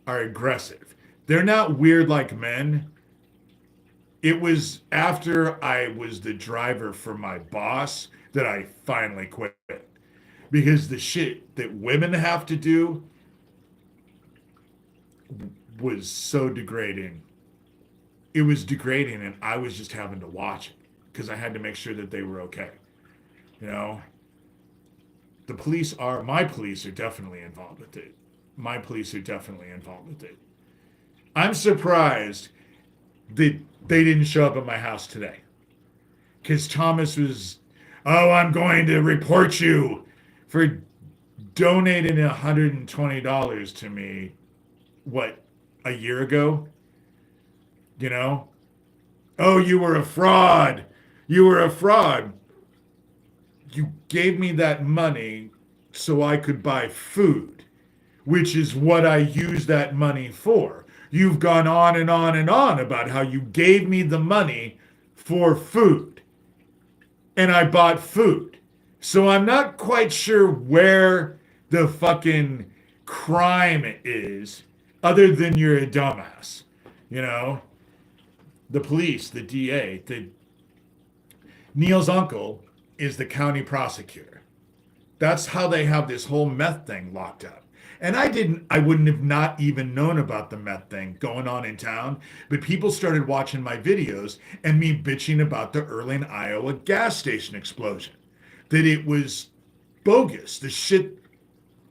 are aggressive. They're not weird like men. It was after I was the driver for my boss that I finally quit. Because the shit that women have to do was so degrading. It was degrading, and I was just having to watch it because I had to make sure that they were okay. You know? My police are definitely involved with it. My police are definitely involved with it. I'm surprised that they didn't show up at my house today. Because Thomas was, I'm going to report you for donating $120 to me, a year ago? You know? Oh, you were a fraud. You were a fraud. You gave me that money so I could buy food, which is what I use that money for. You've gone on and on and on about how you gave me the money for food, and I bought food. So I'm not quite sure where the fucking crime is, other than you're a dumbass. You know? The police, the DA, Neil's uncle is the county prosecutor. That's how they have this whole meth thing locked up. And I wouldn't have not even known about the meth thing going on in town, but people started watching my videos and me bitching about the Erling, Iowa gas station explosion. That it was bogus. The shit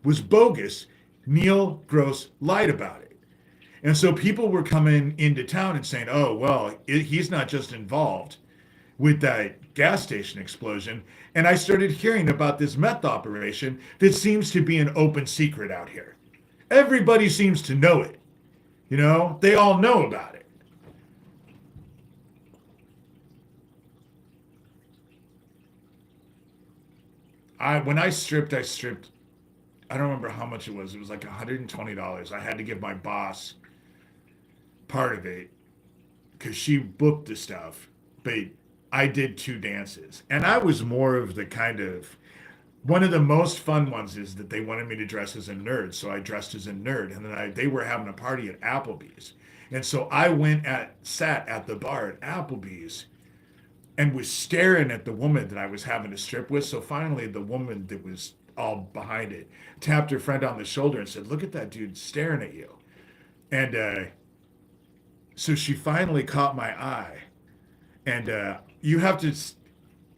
was bogus. Neil Gross lied about it. And so people were coming into town and saying, oh, well, he's not just involved with that gas station explosion. And I started hearing about this meth operation that seems to be an open secret out here. Everybody seems to know it. You know, they all know about it. When I stripped. I don't remember how much it was. It was like $120. I had to give my boss part of it because she booked the stuff, but I did two dances, and I was more of the kind of one of the most fun ones is that they wanted me to dress as a nerd, so I dressed as a nerd, and then they were having a party at Applebee's, and so I sat at the bar at Applebee's and was staring at the woman that I was having to strip with. So finally, the woman that was all behind it tapped her friend on the shoulder and said, "Look at that dude staring at you." And so she finally caught my eye. And you have to,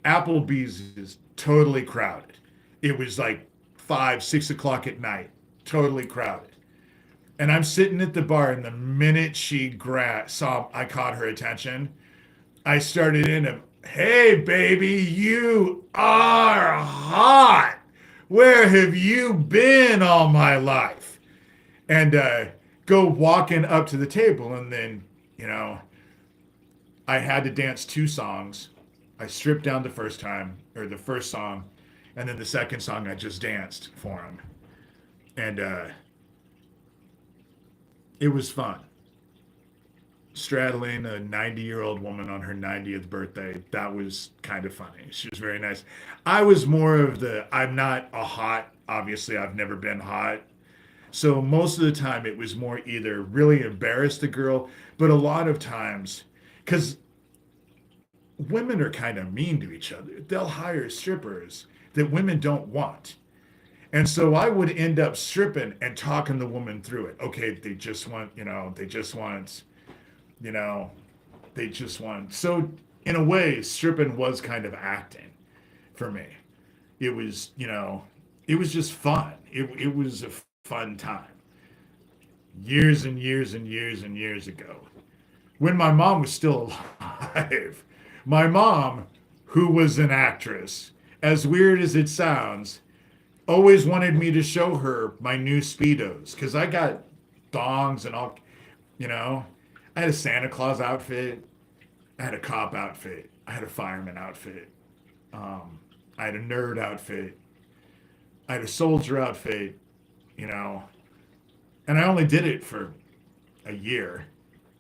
Applebee's is totally crowded. It was like 5, 6 o'clock at night, totally crowded. And I'm sitting at the bar, and the minute saw I caught her attention, I started in a, "Hey, baby, you are hot. Where have you been all my life?" And go walking up to the table. And then, you know, I had to dance two songs. I stripped down the first time, or the first song. And then the second song, I just danced for him. And it was fun. Straddling a 90-year-old woman on her 90th birthday, that was kind of funny. She was very nice. I was more of I'm not a hot, obviously, I've never been hot. So most of the time, it was more either really embarrass the girl, but a lot of times, because women are kind of mean to each other, they'll hire strippers that women don't want. And so I would end up stripping and talking the woman through it. Okay, they just want, you know, they just want. So in a way, stripping was kind of acting for me. It was, it was just fun. It was a fun time. Years and years and years and years ago, when my mom was still alive. My mom, who was an actress, as weird as it sounds, always wanted me to show her my new Speedos because I got thongs and all, you know. I had a Santa Claus outfit. I had a cop outfit. I had a fireman outfit. I had a nerd outfit. I had a soldier outfit, you know. And I only did it for a year,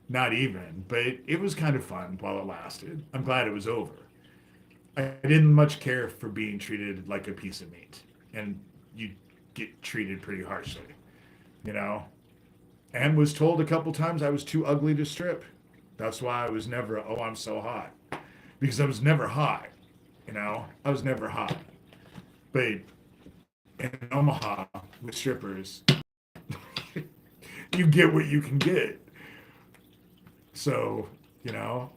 not even, but it was kind of fun while it lasted. I'm glad it was over. I didn't much care for being treated like a piece of meat, and you get treated pretty harshly, you know. And was told a couple times I was too ugly to strip. That's why I was never, "Oh, I'm so hot," because I was never hot, you know. I was never hot. But in Omaha with strippers, you get what you can get. So, you know,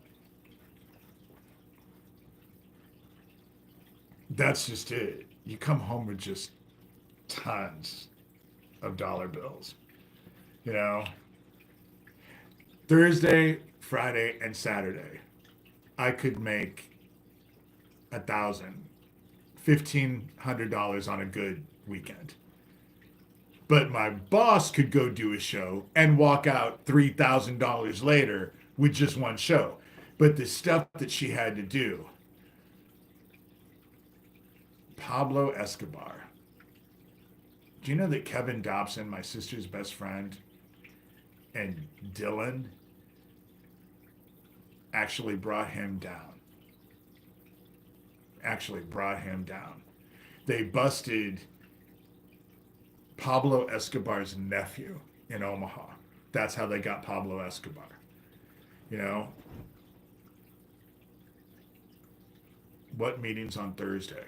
that's just it. You come home with just tons of dollar bills. You know, Thursday, Friday, and Saturday, I could make 1,000, $1,500 on a good weekend. But my boss could go do a show and walk out $3,000 later with just one show. But the stuff that she had to do, Pablo Escobar. Do you know that Kevin Dobson, my sister's best friend, and Dylan actually brought him down? Actually brought him down. They busted Pablo Escobar's nephew in Omaha. That's how they got Pablo Escobar. You know, what meeting's on Thursday?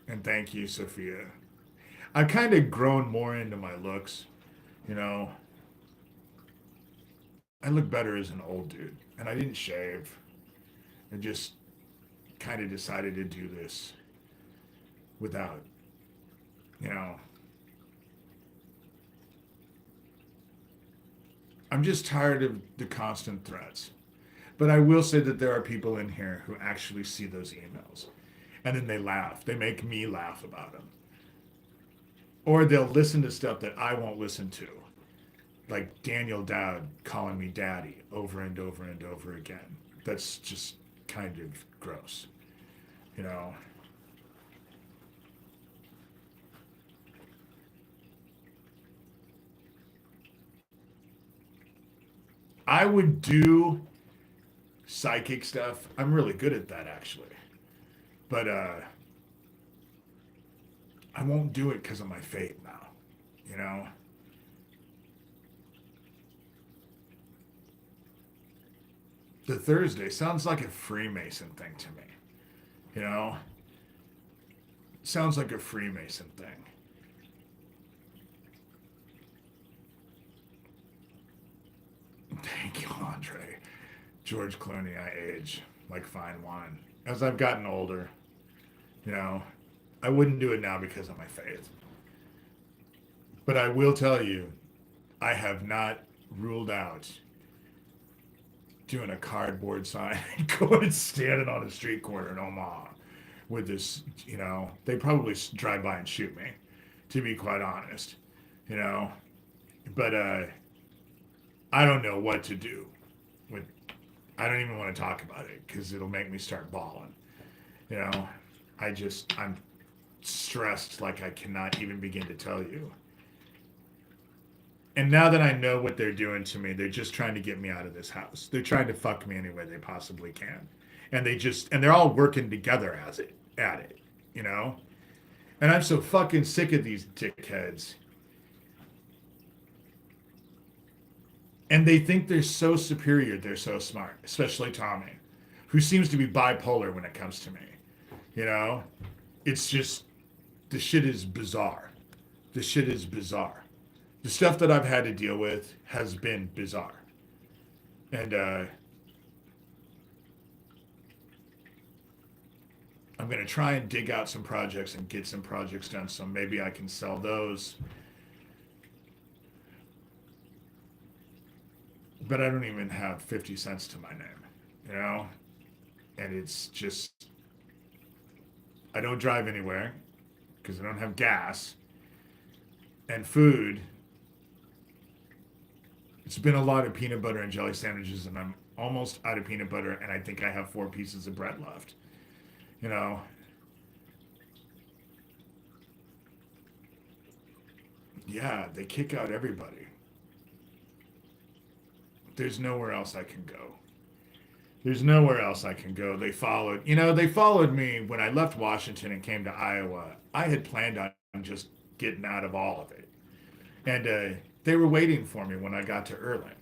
And thank you, Sophia. I've kind of grown more into my looks. You know, I look better as an old dude. And I didn't shave. I just kind of decided to do this without, you know, I'm just tired of the constant threats. But I will say that there are people in here who actually see those emails and then they laugh. They make me laugh about them. Or they'll listen to stuff that I won't listen to, like Daniel Dowd calling me daddy over and over and over again. That's just kind of gross, you know. I would do psychic stuff. I'm really good at that actually. But I won't do it because of my faith now, you know. The Thursday sounds like a Freemason thing to me, you know. Sounds like a Freemason thing. Thank you, Andre. George Clooney, I age like fine wine. As I've gotten older, you know, I wouldn't do it now because of my faith. But I will tell you, I have not ruled out doing a cardboard sign and going and standing on a street corner in Omaha with this, you know, they probably drive by and shoot me, to be quite honest, you know. But I don't know what to do with. I don't even want to talk about it because it'll make me start bawling. You know, I'm stressed like I cannot even begin to tell you. And now that I know what they're doing to me, they're just trying to get me out of this house. They're trying to fuck me any way they possibly can. And they're all working together at it, you know? And I'm so fucking sick of these dickheads. And they think they're so superior, they're so smart, especially Tommy, who seems to be bipolar when it comes to me. You know? It's just, the shit is bizarre. The shit is bizarre. The stuff that I've had to deal with has been bizarre. And I'm going to try and dig out some projects and get some projects done so maybe I can sell those. But I don't even have 50 cents to my name, you know? And it's just, I don't drive anywhere because I don't have gas and food. It's been a lot of peanut butter and jelly sandwiches, and I'm almost out of peanut butter, and I think I have 4 pieces of bread left. You know, yeah, they kick out everybody. There's nowhere else I can go. There's nowhere else I can go. They followed me when I left Washington and came to Iowa. I had planned on just getting out of all of it. And they were waiting for me when I got to Erlangen.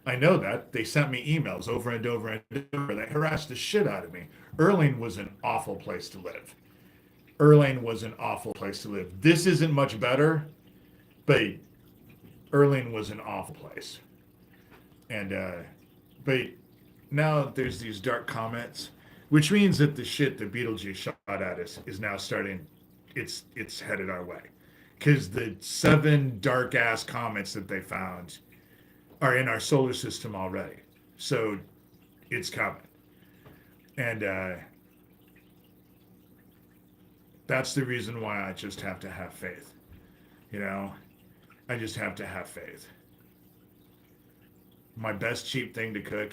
I know that. They sent me emails over and over and over. They harassed the shit out of me. Erlangen was an awful place to live. Erlangen was an awful place to live. This isn't much better, but Erlangen was an awful place. And but now there's these dark comments, which means that the shit that Beetlejuice shot at us is now starting. It's headed our way, because the 7 dark ass comments that they found are in our solar system already. So it's coming, and that's the reason why I just have to have faith. You know, I just have to have faith. My best cheap thing to cook.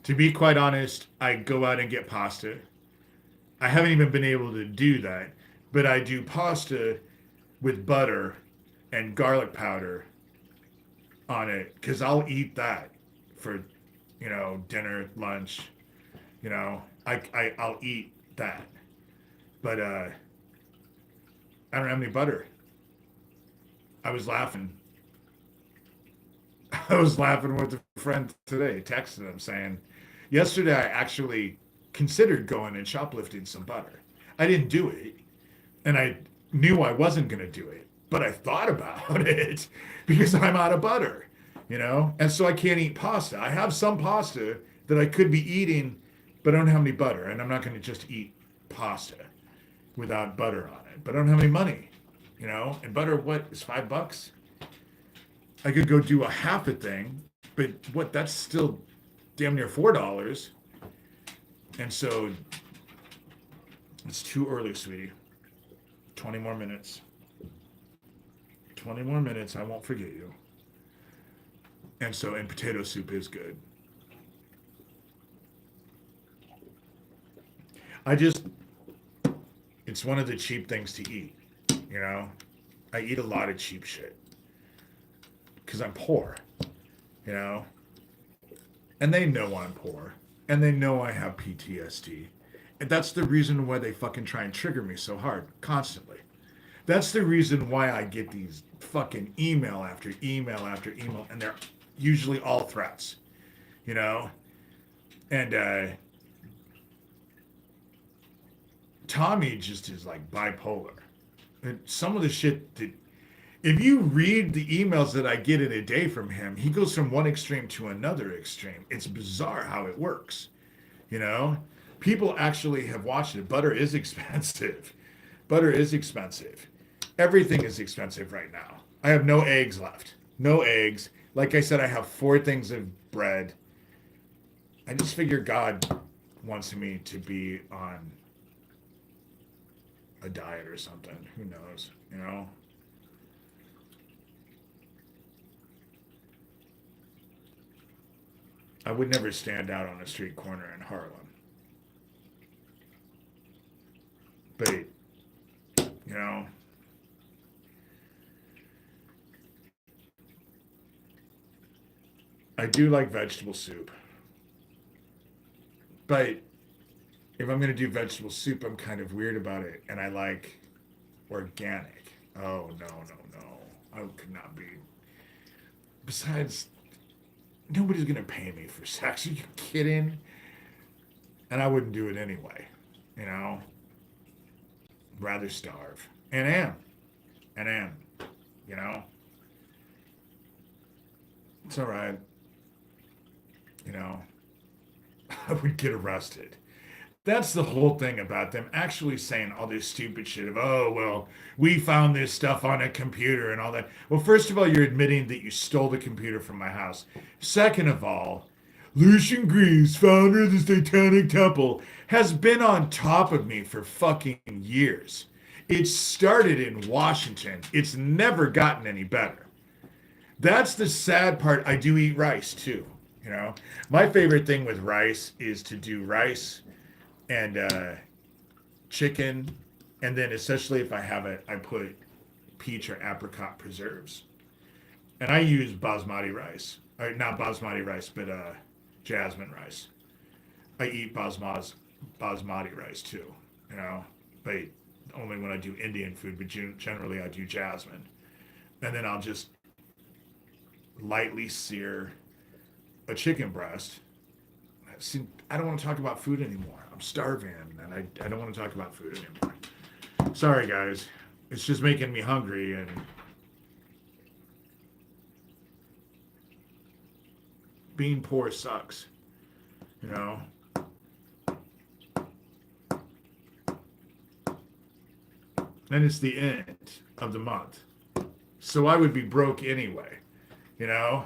To be quite honest, I go out and get pasta. I haven't even been able to do that, but I do pasta with butter and garlic powder on it because I'll eat that for, dinner, lunch. I'll eat that, but I don't have any butter. I was laughing. I was laughing with a friend today, texting him saying, yesterday I actually considered going and shoplifting some butter. I didn't do it, and I knew I wasn't going to do it, but I thought about it because I'm out of butter. And so I can't eat pasta. I have some pasta that I could be eating, but I don't have any butter, and I'm not going to just eat pasta without butter on it. But I don't have any money, and butter, what is $5? I could go do a half a thing, but what? That's still damn near $4. And so it's too early, sweetie. 20 more minutes. 20 more minutes. I won't forget you. And potato soup is good. I just, it's one of the cheap things to eat. You know, I eat a lot of cheap shit because I'm poor. You know, and they know I'm poor, and they know I have PTSD, and that's the reason why they fucking try and trigger me so hard constantly. That's the reason why I get these fucking email after email after email, and they're usually all threats. You know, and Tommy just is like bipolar. And some of the shit that, if you read the emails that I get in a day from him, he goes from one extreme to another extreme. It's bizarre how it works. You know, people actually have watched it. Butter is expensive. Butter is expensive. Everything is expensive right now. I have no eggs left. No eggs. Like I said, I have 4 things of bread. I just figure God wants me to be on a diet or something. Who knows? You know? I would never stand out on a street corner in Harlem. But, you know, I do like vegetable soup. But if I'm going to do vegetable soup, I'm kind of weird about it. And I like organic. Oh, no, no, no. I could not be. Besides, nobody's going to pay me for sex. Are you kidding? And I wouldn't do it anyway. You know? Rather starve. And am. And am. You know? It's all right. You know? I would get arrested. That's the whole thing about them actually saying all this stupid shit of, oh, well, we found this stuff on a computer and all that. Well, first of all, you're admitting that you stole the computer from my house. Second of all, Lucian Greaves, founder of the Satanic Temple, has been on top of me for fucking years. It started in Washington. It's never gotten any better. That's the sad part. I do eat rice too. You know, my favorite thing with rice is to do rice and chicken, and then especially if I have it, I put peach or apricot preserves, and I use basmati rice, or not basmati rice, but jasmine rice. I eat basmati rice too, you know, but only when I do Indian food. But generally, I do jasmine, and then I'll just lightly sear a chicken breast. See, I don't want to talk about food anymore. I'm starving, and I don't want to talk about food anymore. Sorry, guys. It's just making me hungry, and being poor sucks. You know? And it's the end of the month. So I would be broke anyway. You know?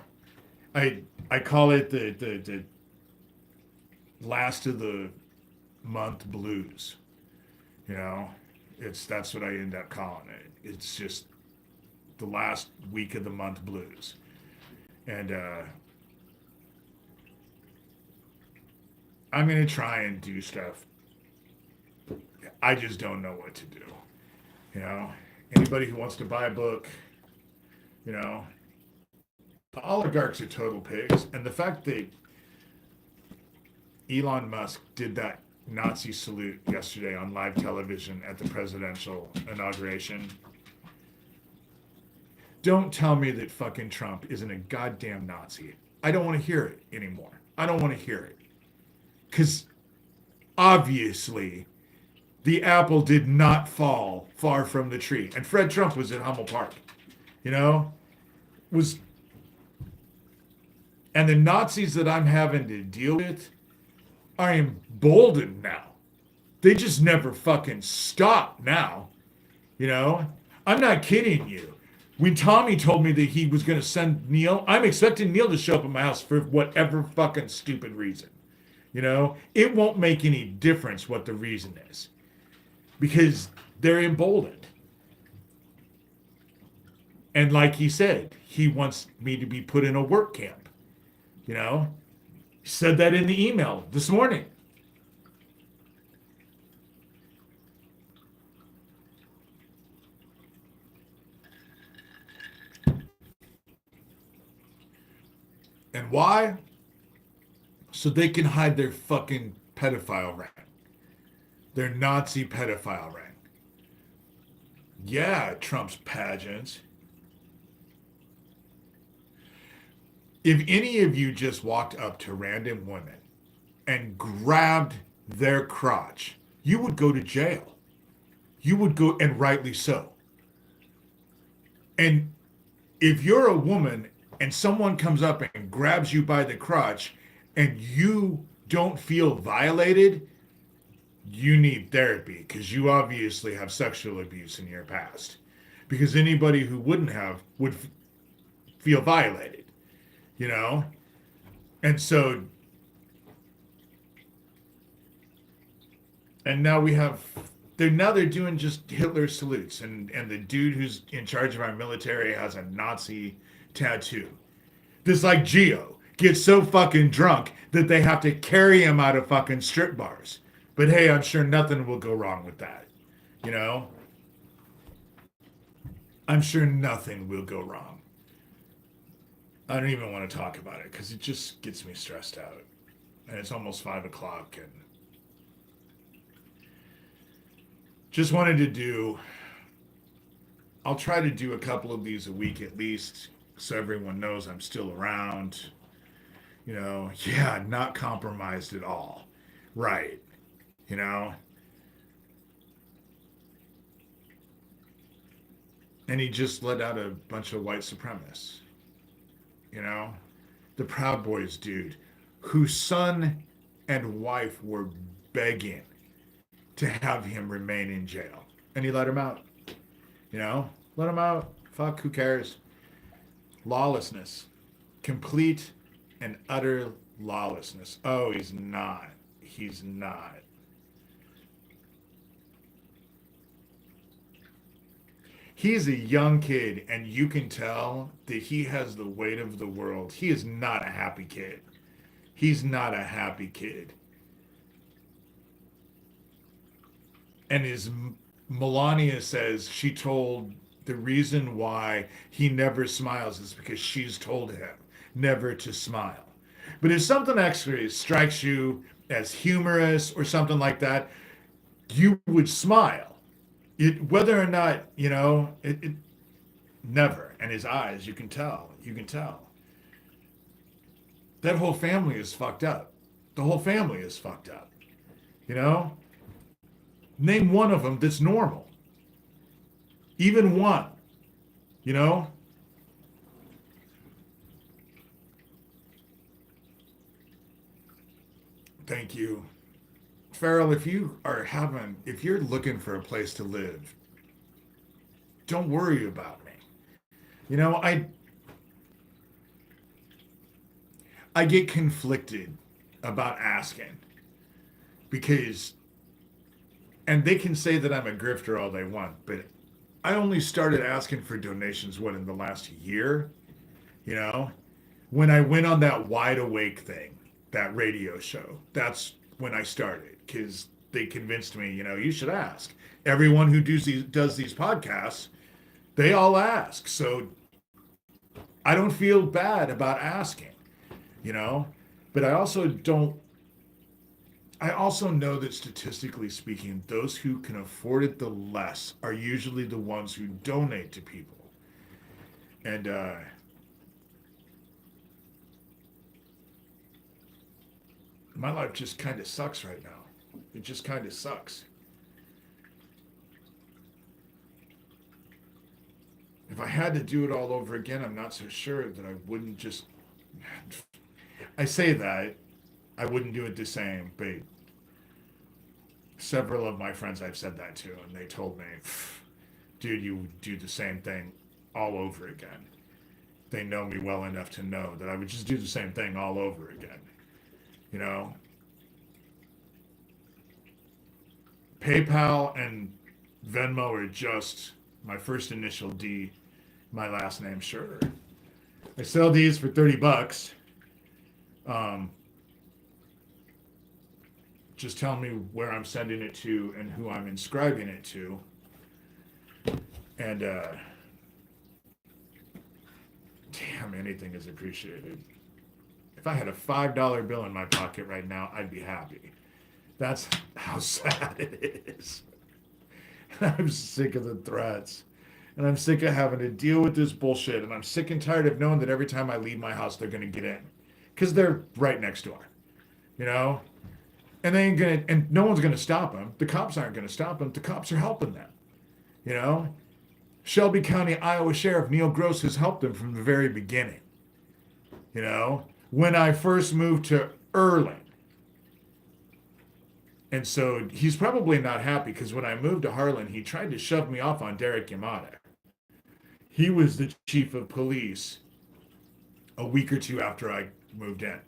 I call it the last of the month blues. You know, that's what I end up calling it. It's just the last week of the month blues. And I'm gonna try and do stuff. I just don't know what to do. You know, anybody who wants to buy a book, you know, the oligarchs are total pigs, and the fact that Elon Musk did that Nazi salute yesterday on live television at the presidential inauguration. Don't tell me that fucking Trump isn't a goddamn Nazi. I don't want to hear it anymore. I don't want to hear it. Because obviously, the apple did not fall far from the tree. And Fred Trump was at Hummel Park. You know? And the Nazis that I'm having to deal with are emboldened now. They just never fucking stop now. You know? I'm not kidding you. When Tommy told me that he was going to send Neil, I'm expecting Neil to show up at my house for whatever fucking stupid reason. You know, it won't make any difference what the reason is because they're emboldened. And like he said, he wants me to be put in a work camp. You know, he said that in the email this morning. And why? So they can hide their fucking pedophile ring, their Nazi pedophile ring. Yeah, Trump's pageants. If any of you just walked up to random women and grabbed their crotch, you would go to jail. You would go, and rightly so. And if you're a woman and someone comes up and grabs you by the crotch and you don't feel violated, you need therapy because you obviously have sexual abuse in your past. Because anybody who wouldn't have would feel violated, you know? And so, and now we have, they're doing just Hitler salutes. And the dude who's in charge of our military has a Nazi tattoo. This like Geo gets so fucking drunk that they have to carry him out of fucking strip bars. But hey, I'm sure nothing will go wrong with that. You know? I'm sure nothing will go wrong. I don't even want to talk about it because it just gets me stressed out. And it's almost 5 o'clock and just wanted to do, I'll try to do a couple of these a week at least so everyone knows I'm still around. You know, yeah, not compromised at all. Right. You know? And he just let out a bunch of white supremacists. You know? The Proud Boys dude, whose son and wife were begging to have him remain in jail. And he let him out. You know? Let him out. Fuck, who cares? Lawlessness. Complete and utter lawlessness. Oh, he's not. He's not. He's a young kid, and you can tell that he has the weight of the world. He is not a happy kid. He's not a happy kid. And his Melania says she told the reason why he never smiles is because she's told him never to smile. But if something actually strikes you as humorous or something like that, you would smile. Whether or not, you know, it never. And his eyes, you can tell. You can tell. That whole family is fucked up. The whole family is fucked up. You know? Name one of them that's normal. Even one. You know? Thank you. Farrell, if you're looking for a place to live, don't worry about me. You know, I get conflicted about asking because, and they can say that I'm a grifter all they want, but I only started asking for donations, in the last year? You know? When I went on that Wide Awake thing, that radio show, that's when I started because they convinced me, you know, you should ask. Everyone who does these podcasts, they all ask. So I don't feel bad about asking, you know, but I also know that statistically speaking, those who can afford it the less are usually the ones who donate to people. And my life just kind of sucks right now. It just kind of sucks. If I had to do it all over again, I'm not so sure that I wouldn't just. I say that I wouldn't do it the same, but several of my friends I've said that to, and they told me, dude, you would do the same thing all over again. They know me well enough to know that I would just do the same thing all over again. You know, PayPal and Venmo are just my first initial D, my last name, Shurter. I sell these for $30. Um, just tell me where I'm sending it to and who I'm inscribing it to. And damn, anything is appreciated. If I had a $5 bill in my pocket right now, I'd be happy. That's how sad it is. I'm sick of the threats. And I'm sick of having to deal with this bullshit. And I'm sick and tired of knowing that every time I leave my house, they're going to get in. Because they're right next door. You know? And they ain't going to, and no one's going to stop them. The cops aren't going to stop them. The cops are helping them. You know? Shelby County, Iowa Sheriff Neil Gross has helped them from the very beginning. You know? When I first moved to Erling. And so he's probably not happy because when I moved to Harlan, he tried to shove me off on Derek Yamada. He was the chief of police a week or two after I moved in.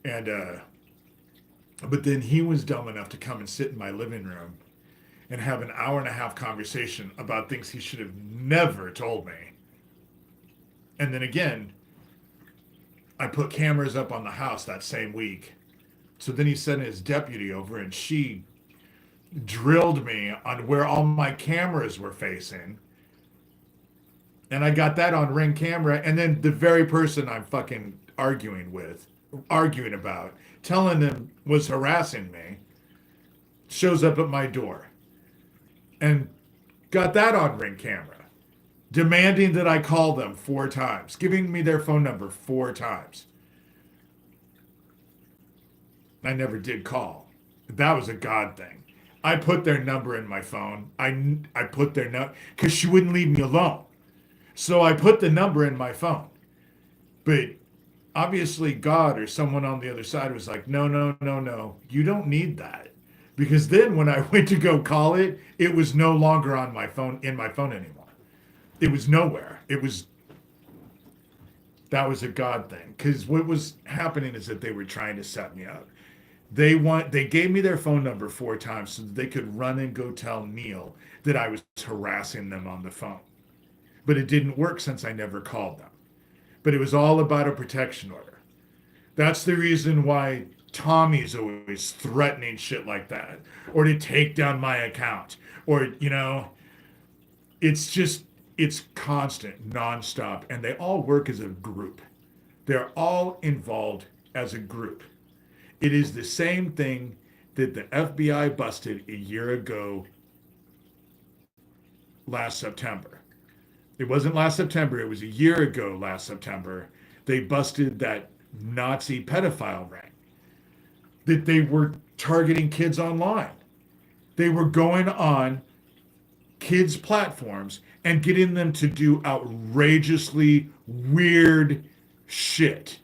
And, but then he was dumb enough to come and sit in my living room and have an hour and a half conversation about things he should have never told me. And then again, I put cameras up on the house that same week. So then he sent his deputy over and she drilled me on where all my cameras were facing. And I got that on Ring camera. And then the very person I'm fucking arguing about, telling them was harassing me, shows up at my door. And got that on Ring camera. Demanding that I call them 4 times. Giving me their phone number 4 times. I never did call. That was a God thing. I put their number in my phone. I put their number because she wouldn't leave me alone. So I put the number in my phone. But obviously God or someone on the other side was like, no, no, no, no. You don't need that. Because then when I went to go call it, it was no longer on my phone, in my phone anymore. It was nowhere. That was a God thing. Because what was happening is that they were trying to set me up. They gave me their phone number 4 times so that they could run and go tell Neil that I was harassing them on the phone. But it didn't work since I never called them. But it was all about a protection order. That's the reason why Tommy's always threatening shit like that. Or to take down my account. Or, you know, it's constant, nonstop. And they all work as a group. They're all involved as a group. It is the same thing that the FBI busted a year ago last September. It wasn't last September, it was a year ago last September. They busted that Nazi pedophile ring. That they were targeting kids online. They were going on kids' platforms and getting them to do outrageously weird shit.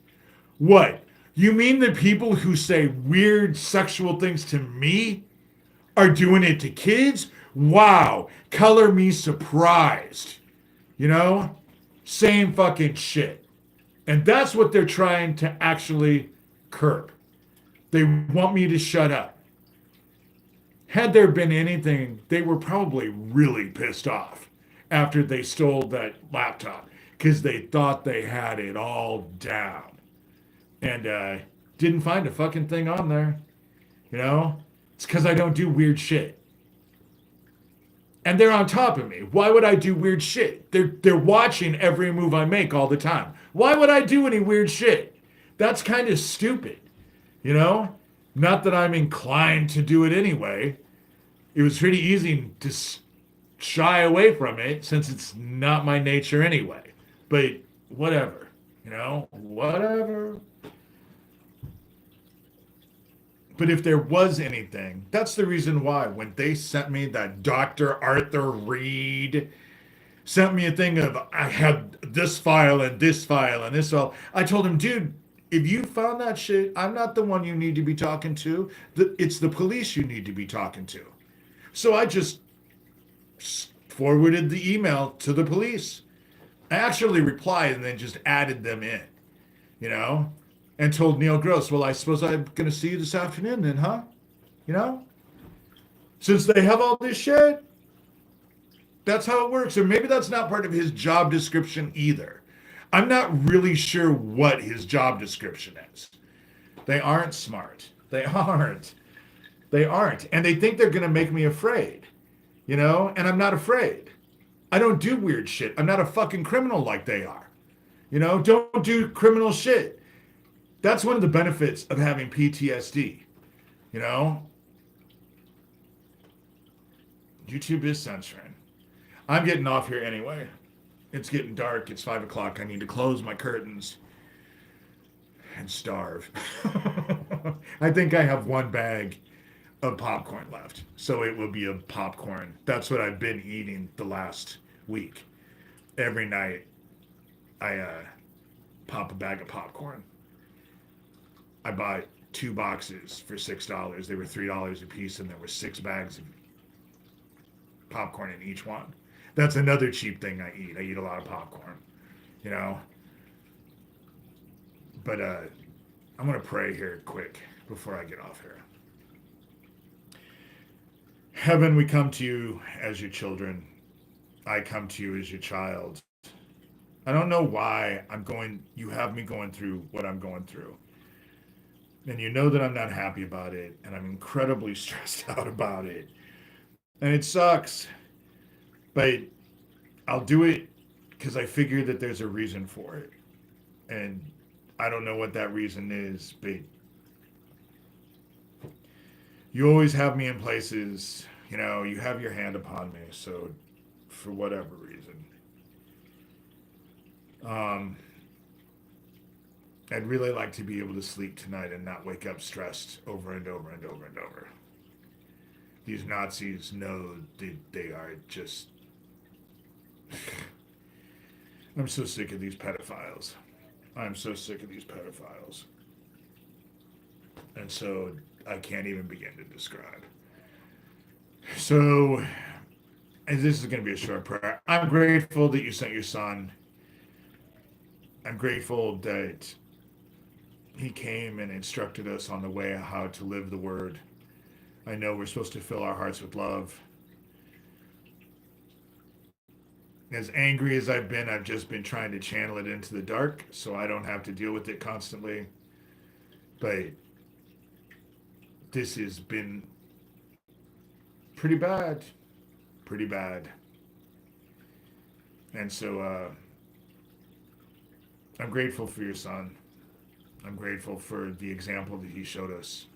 What? You mean the people who say weird sexual things to me are doing it to kids? Wow. Color me surprised. You know? Same fucking shit. And that's what they're trying to actually curb. They want me to shut up. Had there been anything, they were probably really pissed off after they stole that laptop because they thought they had it all down. And didn't find a fucking thing on there. You know? It's because I don't do weird shit. And they're on top of me. Why would I do weird shit? They're watching every move I make all the time. Why would I do any weird shit? That's kind of stupid. You know? Not that I'm inclined to do it anyway. It was pretty easy to shy away from it since it's not my nature anyway. But whatever. You know? Whatever. But if there was anything, that's the reason why when they sent me that Dr. Arthur Reed sent me a thing of I had this file and this file and this file. I told him, dude, if you found that shit, I'm not the one you need to be talking to. It's the police you need to be talking to. So I just forwarded the email to the police. I actually replied and then just added them in, you know, and told Neil Gross, well, I suppose I'm going to see you this afternoon then, huh? You know, since they have all this shit, that's how it works. Or maybe that's not part of his job description either. I'm not really sure what his job description is. They aren't smart. They aren't. They aren't. And they think they're going to make me afraid, you know? And I'm not afraid. I don't do weird shit. I'm not a fucking criminal like they are. You know, don't do criminal shit. That's one of the benefits of having PTSD. You know, YouTube is censoring. I'm getting off here anyway. It's getting dark. It's 5 o'clock. I need to close my curtains and starve. I think I have one bag of popcorn left. So it will be a popcorn. That's what I've been eating the last week. Every night I pop a bag of popcorn. I bought 2 boxes for $6. They were $3 a piece, and there were 6 bags of popcorn in each one. That's another cheap thing I eat. I eat a lot of popcorn, you know. But I'm gonna pray here quick before I get off here. Heaven, we come to you as your children. I come to you as your child. I don't know why you have me going through what I'm going through. And you know that I'm not happy about it, and I'm incredibly stressed out about it. And it sucks, but I'll do it because I figure that there's a reason for it. And I don't know what that reason is, but you always have me in places, you know, you have your hand upon me. So for whatever reason, I'd really like to be able to sleep tonight and not wake up stressed over and over and over and over. These Nazis know that they are just. I'm so sick of these pedophiles. I'm so sick of these pedophiles. And so I can't even begin to describe. So, and this is going to be a short prayer. I'm grateful that you sent your son. I'm grateful that he came and instructed us on the way how to live the word. I know we're supposed to fill our hearts with love. As angry as I've been, I've just been trying to channel it into the dark so I don't have to deal with it constantly. But this has been pretty bad. Pretty bad. And so I'm grateful for your son. I'm grateful for the example that he showed us,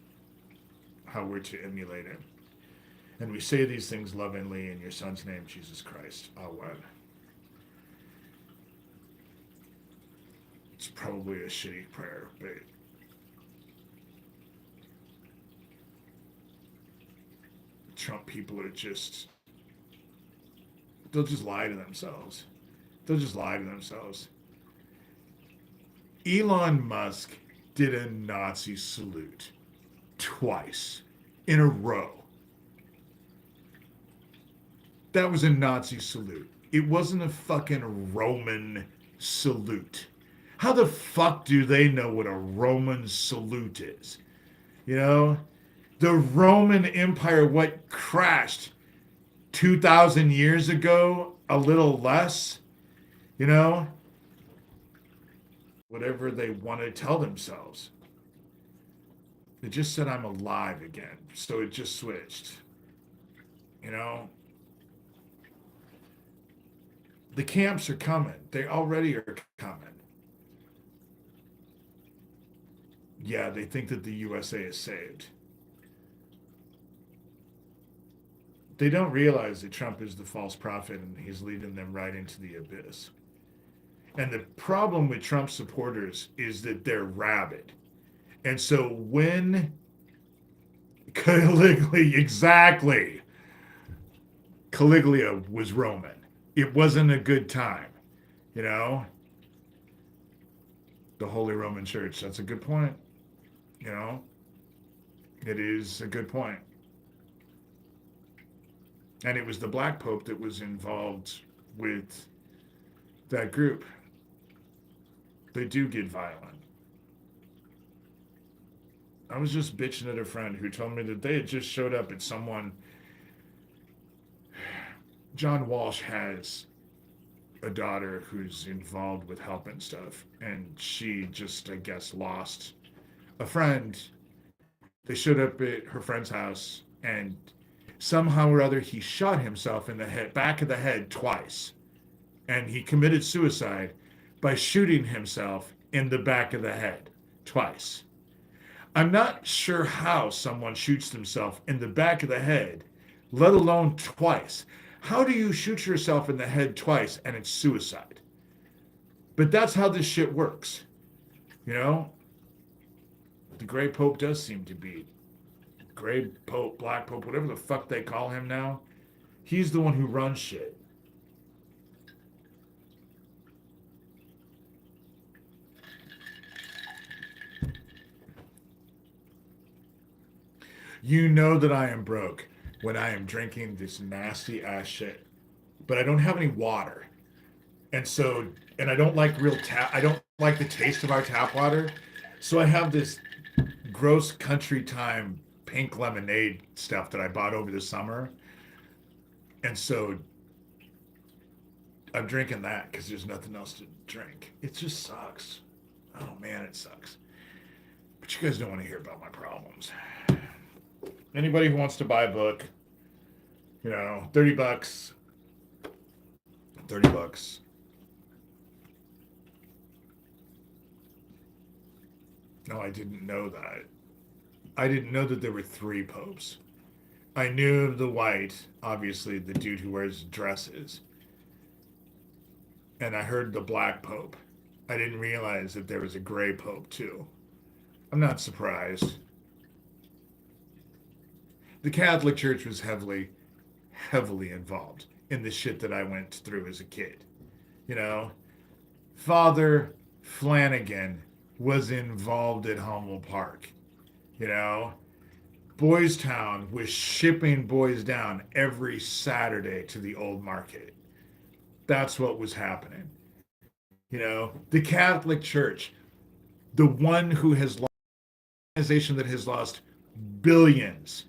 how we're to emulate him. And we say these things lovingly in your son's name, Jesus Christ. Amen. It's probably a shitty prayer, but Trump people are just, they'll just lie to themselves. They'll just lie to themselves. Elon Musk did a Nazi salute twice in a row. That was a Nazi salute. It wasn't a fucking Roman salute. How the fuck do they know what a Roman salute is? You know, the Roman Empire, what crashed 2,000 years ago, a little less, you know, whatever they want to tell themselves. It just said I'm alive again, so it just switched, you know. The camps are coming. They already are coming. Yeah, they think that the USA is saved. They don't realize that Trump is the false prophet and he's leading them right into the abyss. And the problem with Trump supporters is that they're rabid. And so when Caligula was Roman, it wasn't a good time, you know? The Holy Roman Church, that's a good point. You know, it is a good point. And it was the Black Pope that was involved with that group. They do get violent. I was just bitching at a friend who told me that they had just showed up at someone. John Walsh has a daughter who's involved with helping stuff, and she just, I guess, lost a friend. They showed up at her friend's house, and somehow or other, he shot himself in the back of the head twice, and he committed suicide by shooting himself in the back of the head twice. I'm not sure how someone shoots themselves in the back of the head, let alone twice. How do you shoot yourself in the head twice and it's suicide? But that's how this shit works. You know? The Gray Pope does seem to be. Gray Pope, Black Pope, whatever the fuck they call him now. He's the one who runs shit. You know that I am broke when I am drinking this nasty ass shit. But I don't have any water. And I don't like I don't like the taste of our tap water. So I have this gross country time pink lemonade stuff that I bought over the summer. And so I'm drinking that because there's nothing else to drink. It just sucks. Oh man, it sucks. But you guys don't want to hear about my problems. Anybody who wants to buy a book, you know, $30. $30. No, I didn't know that. I didn't know that there were 3 popes. I knew of the white, obviously, the dude who wears dresses. And I heard the black pope. I didn't realize that there was a gray pope, too. I'm not surprised. The Catholic Church was heavily, heavily involved in the shit that I went through as a kid. You know, Father Flanagan was involved at Hummel Park. You know, Boys Town was shipping boys down every Saturday to the old market. That's what was happening. You know, the Catholic Church, the one who has lost, organization that has lost billions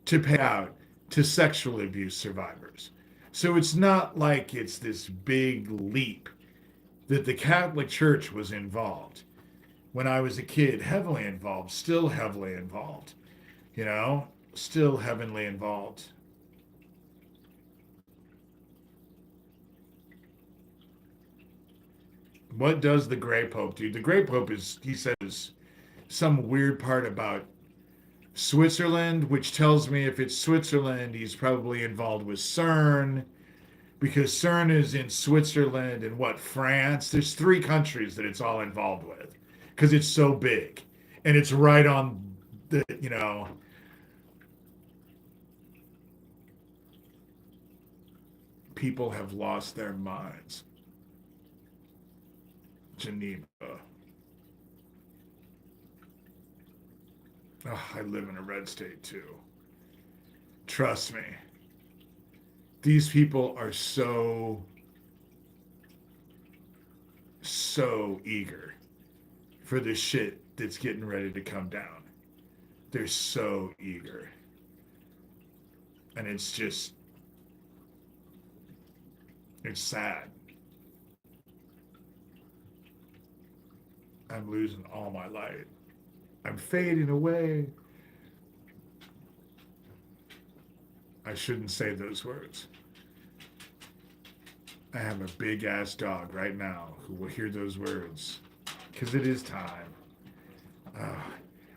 to pay out to sexual abuse survivors. So it's not like it's this big leap that the Catholic Church was involved. When I was a kid, heavily involved, still heavily involved, you know, still heavily involved. What does the Gray Pope do? The Gray Pope is, he says, some weird part about Switzerland, which tells me if it's Switzerland, he's probably involved with CERN, because CERN is in Switzerland and what, France? There's 3 countries that it's all involved with because it's so big. And it's right on the, you know, people have lost their minds. Geneva. Oh, I live in a red state too. Trust me. These people are so eager for the shit that's getting ready to come down. They're so eager. And it's just, it's sad. I'm losing all my light. I'm fading away. I shouldn't say those words. I have a big ass dog right now who will hear those words because it is time.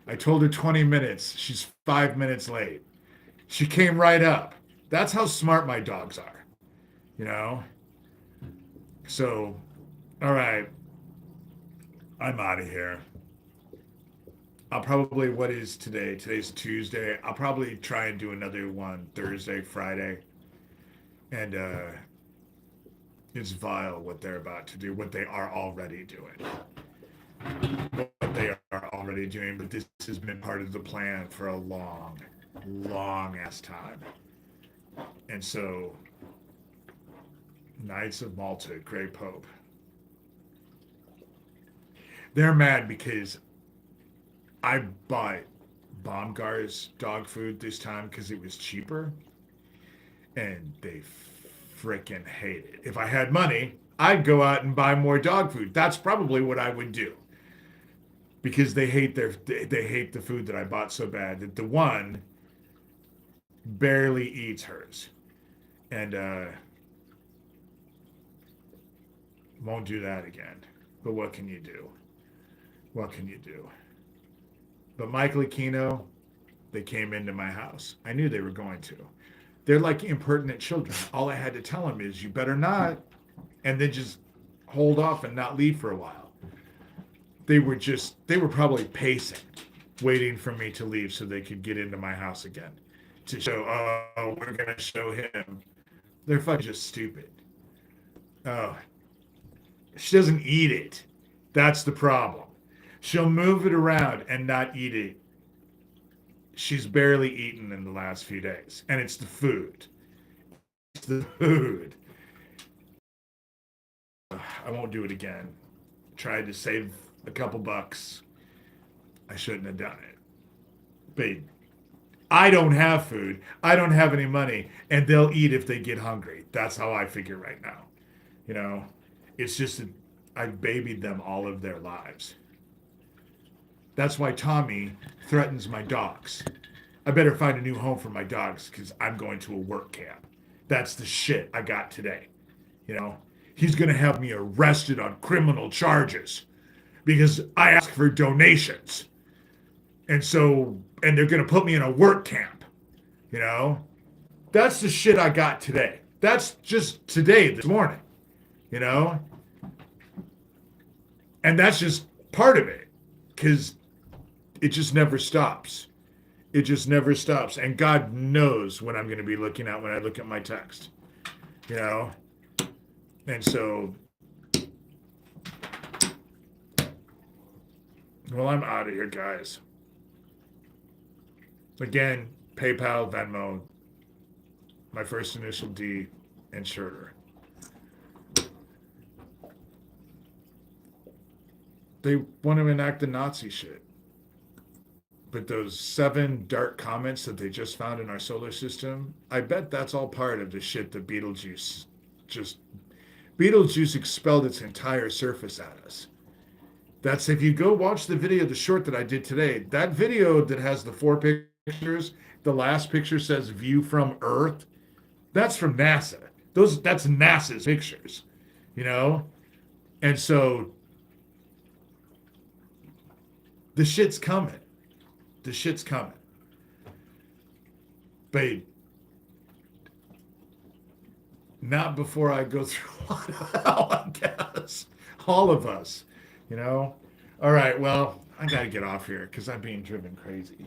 I told her 20 minutes. She's 5 minutes late. She came right up. That's how smart my dogs are, you know? So, all right. I'm out of here. I'll probably, what is today? Today's Tuesday. I'll probably try and do another one Thursday, Friday. And it's vile what they're about to do, what they are already doing. What they are already doing, but this has been part of the plan for a long, long ass time. And so Knights of Malta, Grey Pope. They're mad because I bought Baumgart's dog food this time because it was cheaper, and they freaking hate it. If I had money, I'd go out and buy more dog food. That's probably what I would do because they hate the food that I bought so bad that the one barely eats hers, and won't do that again. But what can you do? What can you do? But Michael Aquino, they came into my house. I knew they were going to. They're like impertinent children. All I had to tell them is, you better not, and then just hold off and not leave for a while. They were probably pacing, waiting for me to leave so they could get into my house again to show, oh, we're going to show him. They're fucking just stupid. Oh, she doesn't eat it. That's the problem. She'll move it around and not eat it. She's barely eaten in the last few days. And it's the food. It's the food. I won't do it again. Tried to save a couple bucks. I shouldn't have done it. But I don't have food. I don't have any money. And they'll eat if they get hungry. That's how I figure right now. You know, it's just that I've babied them all of their lives. That's why Tommy threatens my dogs. I better find a new home for my dogs because I'm going to a work camp. That's the shit I got today. You know, he's going to have me arrested on criminal charges because I asked for donations. And they're going to put me in a work camp. You know, that's the shit I got today. That's just today, this morning. You know, and that's just part of it because it just never stops. It just never stops. And God knows what I'm going to be looking at when I look at my text. You know? And so, well, I'm out of here, guys. Again, PayPal, Venmo, my first initial D, and Shurter. They want to enact the Nazi shit. But those 7 dark comments that they just found in our solar system, I bet that's all part of the shit that Beetlejuice expelled its entire surface at us. That's, if you go watch the video, the short that I did today, that video that has the 4 pictures, the last picture says view from Earth, that's from NASA. That's NASA's pictures, you know? And so the shit's coming. The shit's coming. But not before I go through a lot of hell, I guess. All of us, you know? All right, well, I got to get off here because I'm being driven crazy.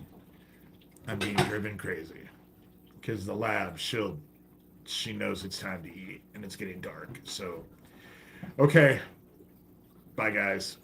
Because the lab, she knows it's time to eat and it's getting dark. So, okay. Bye, guys.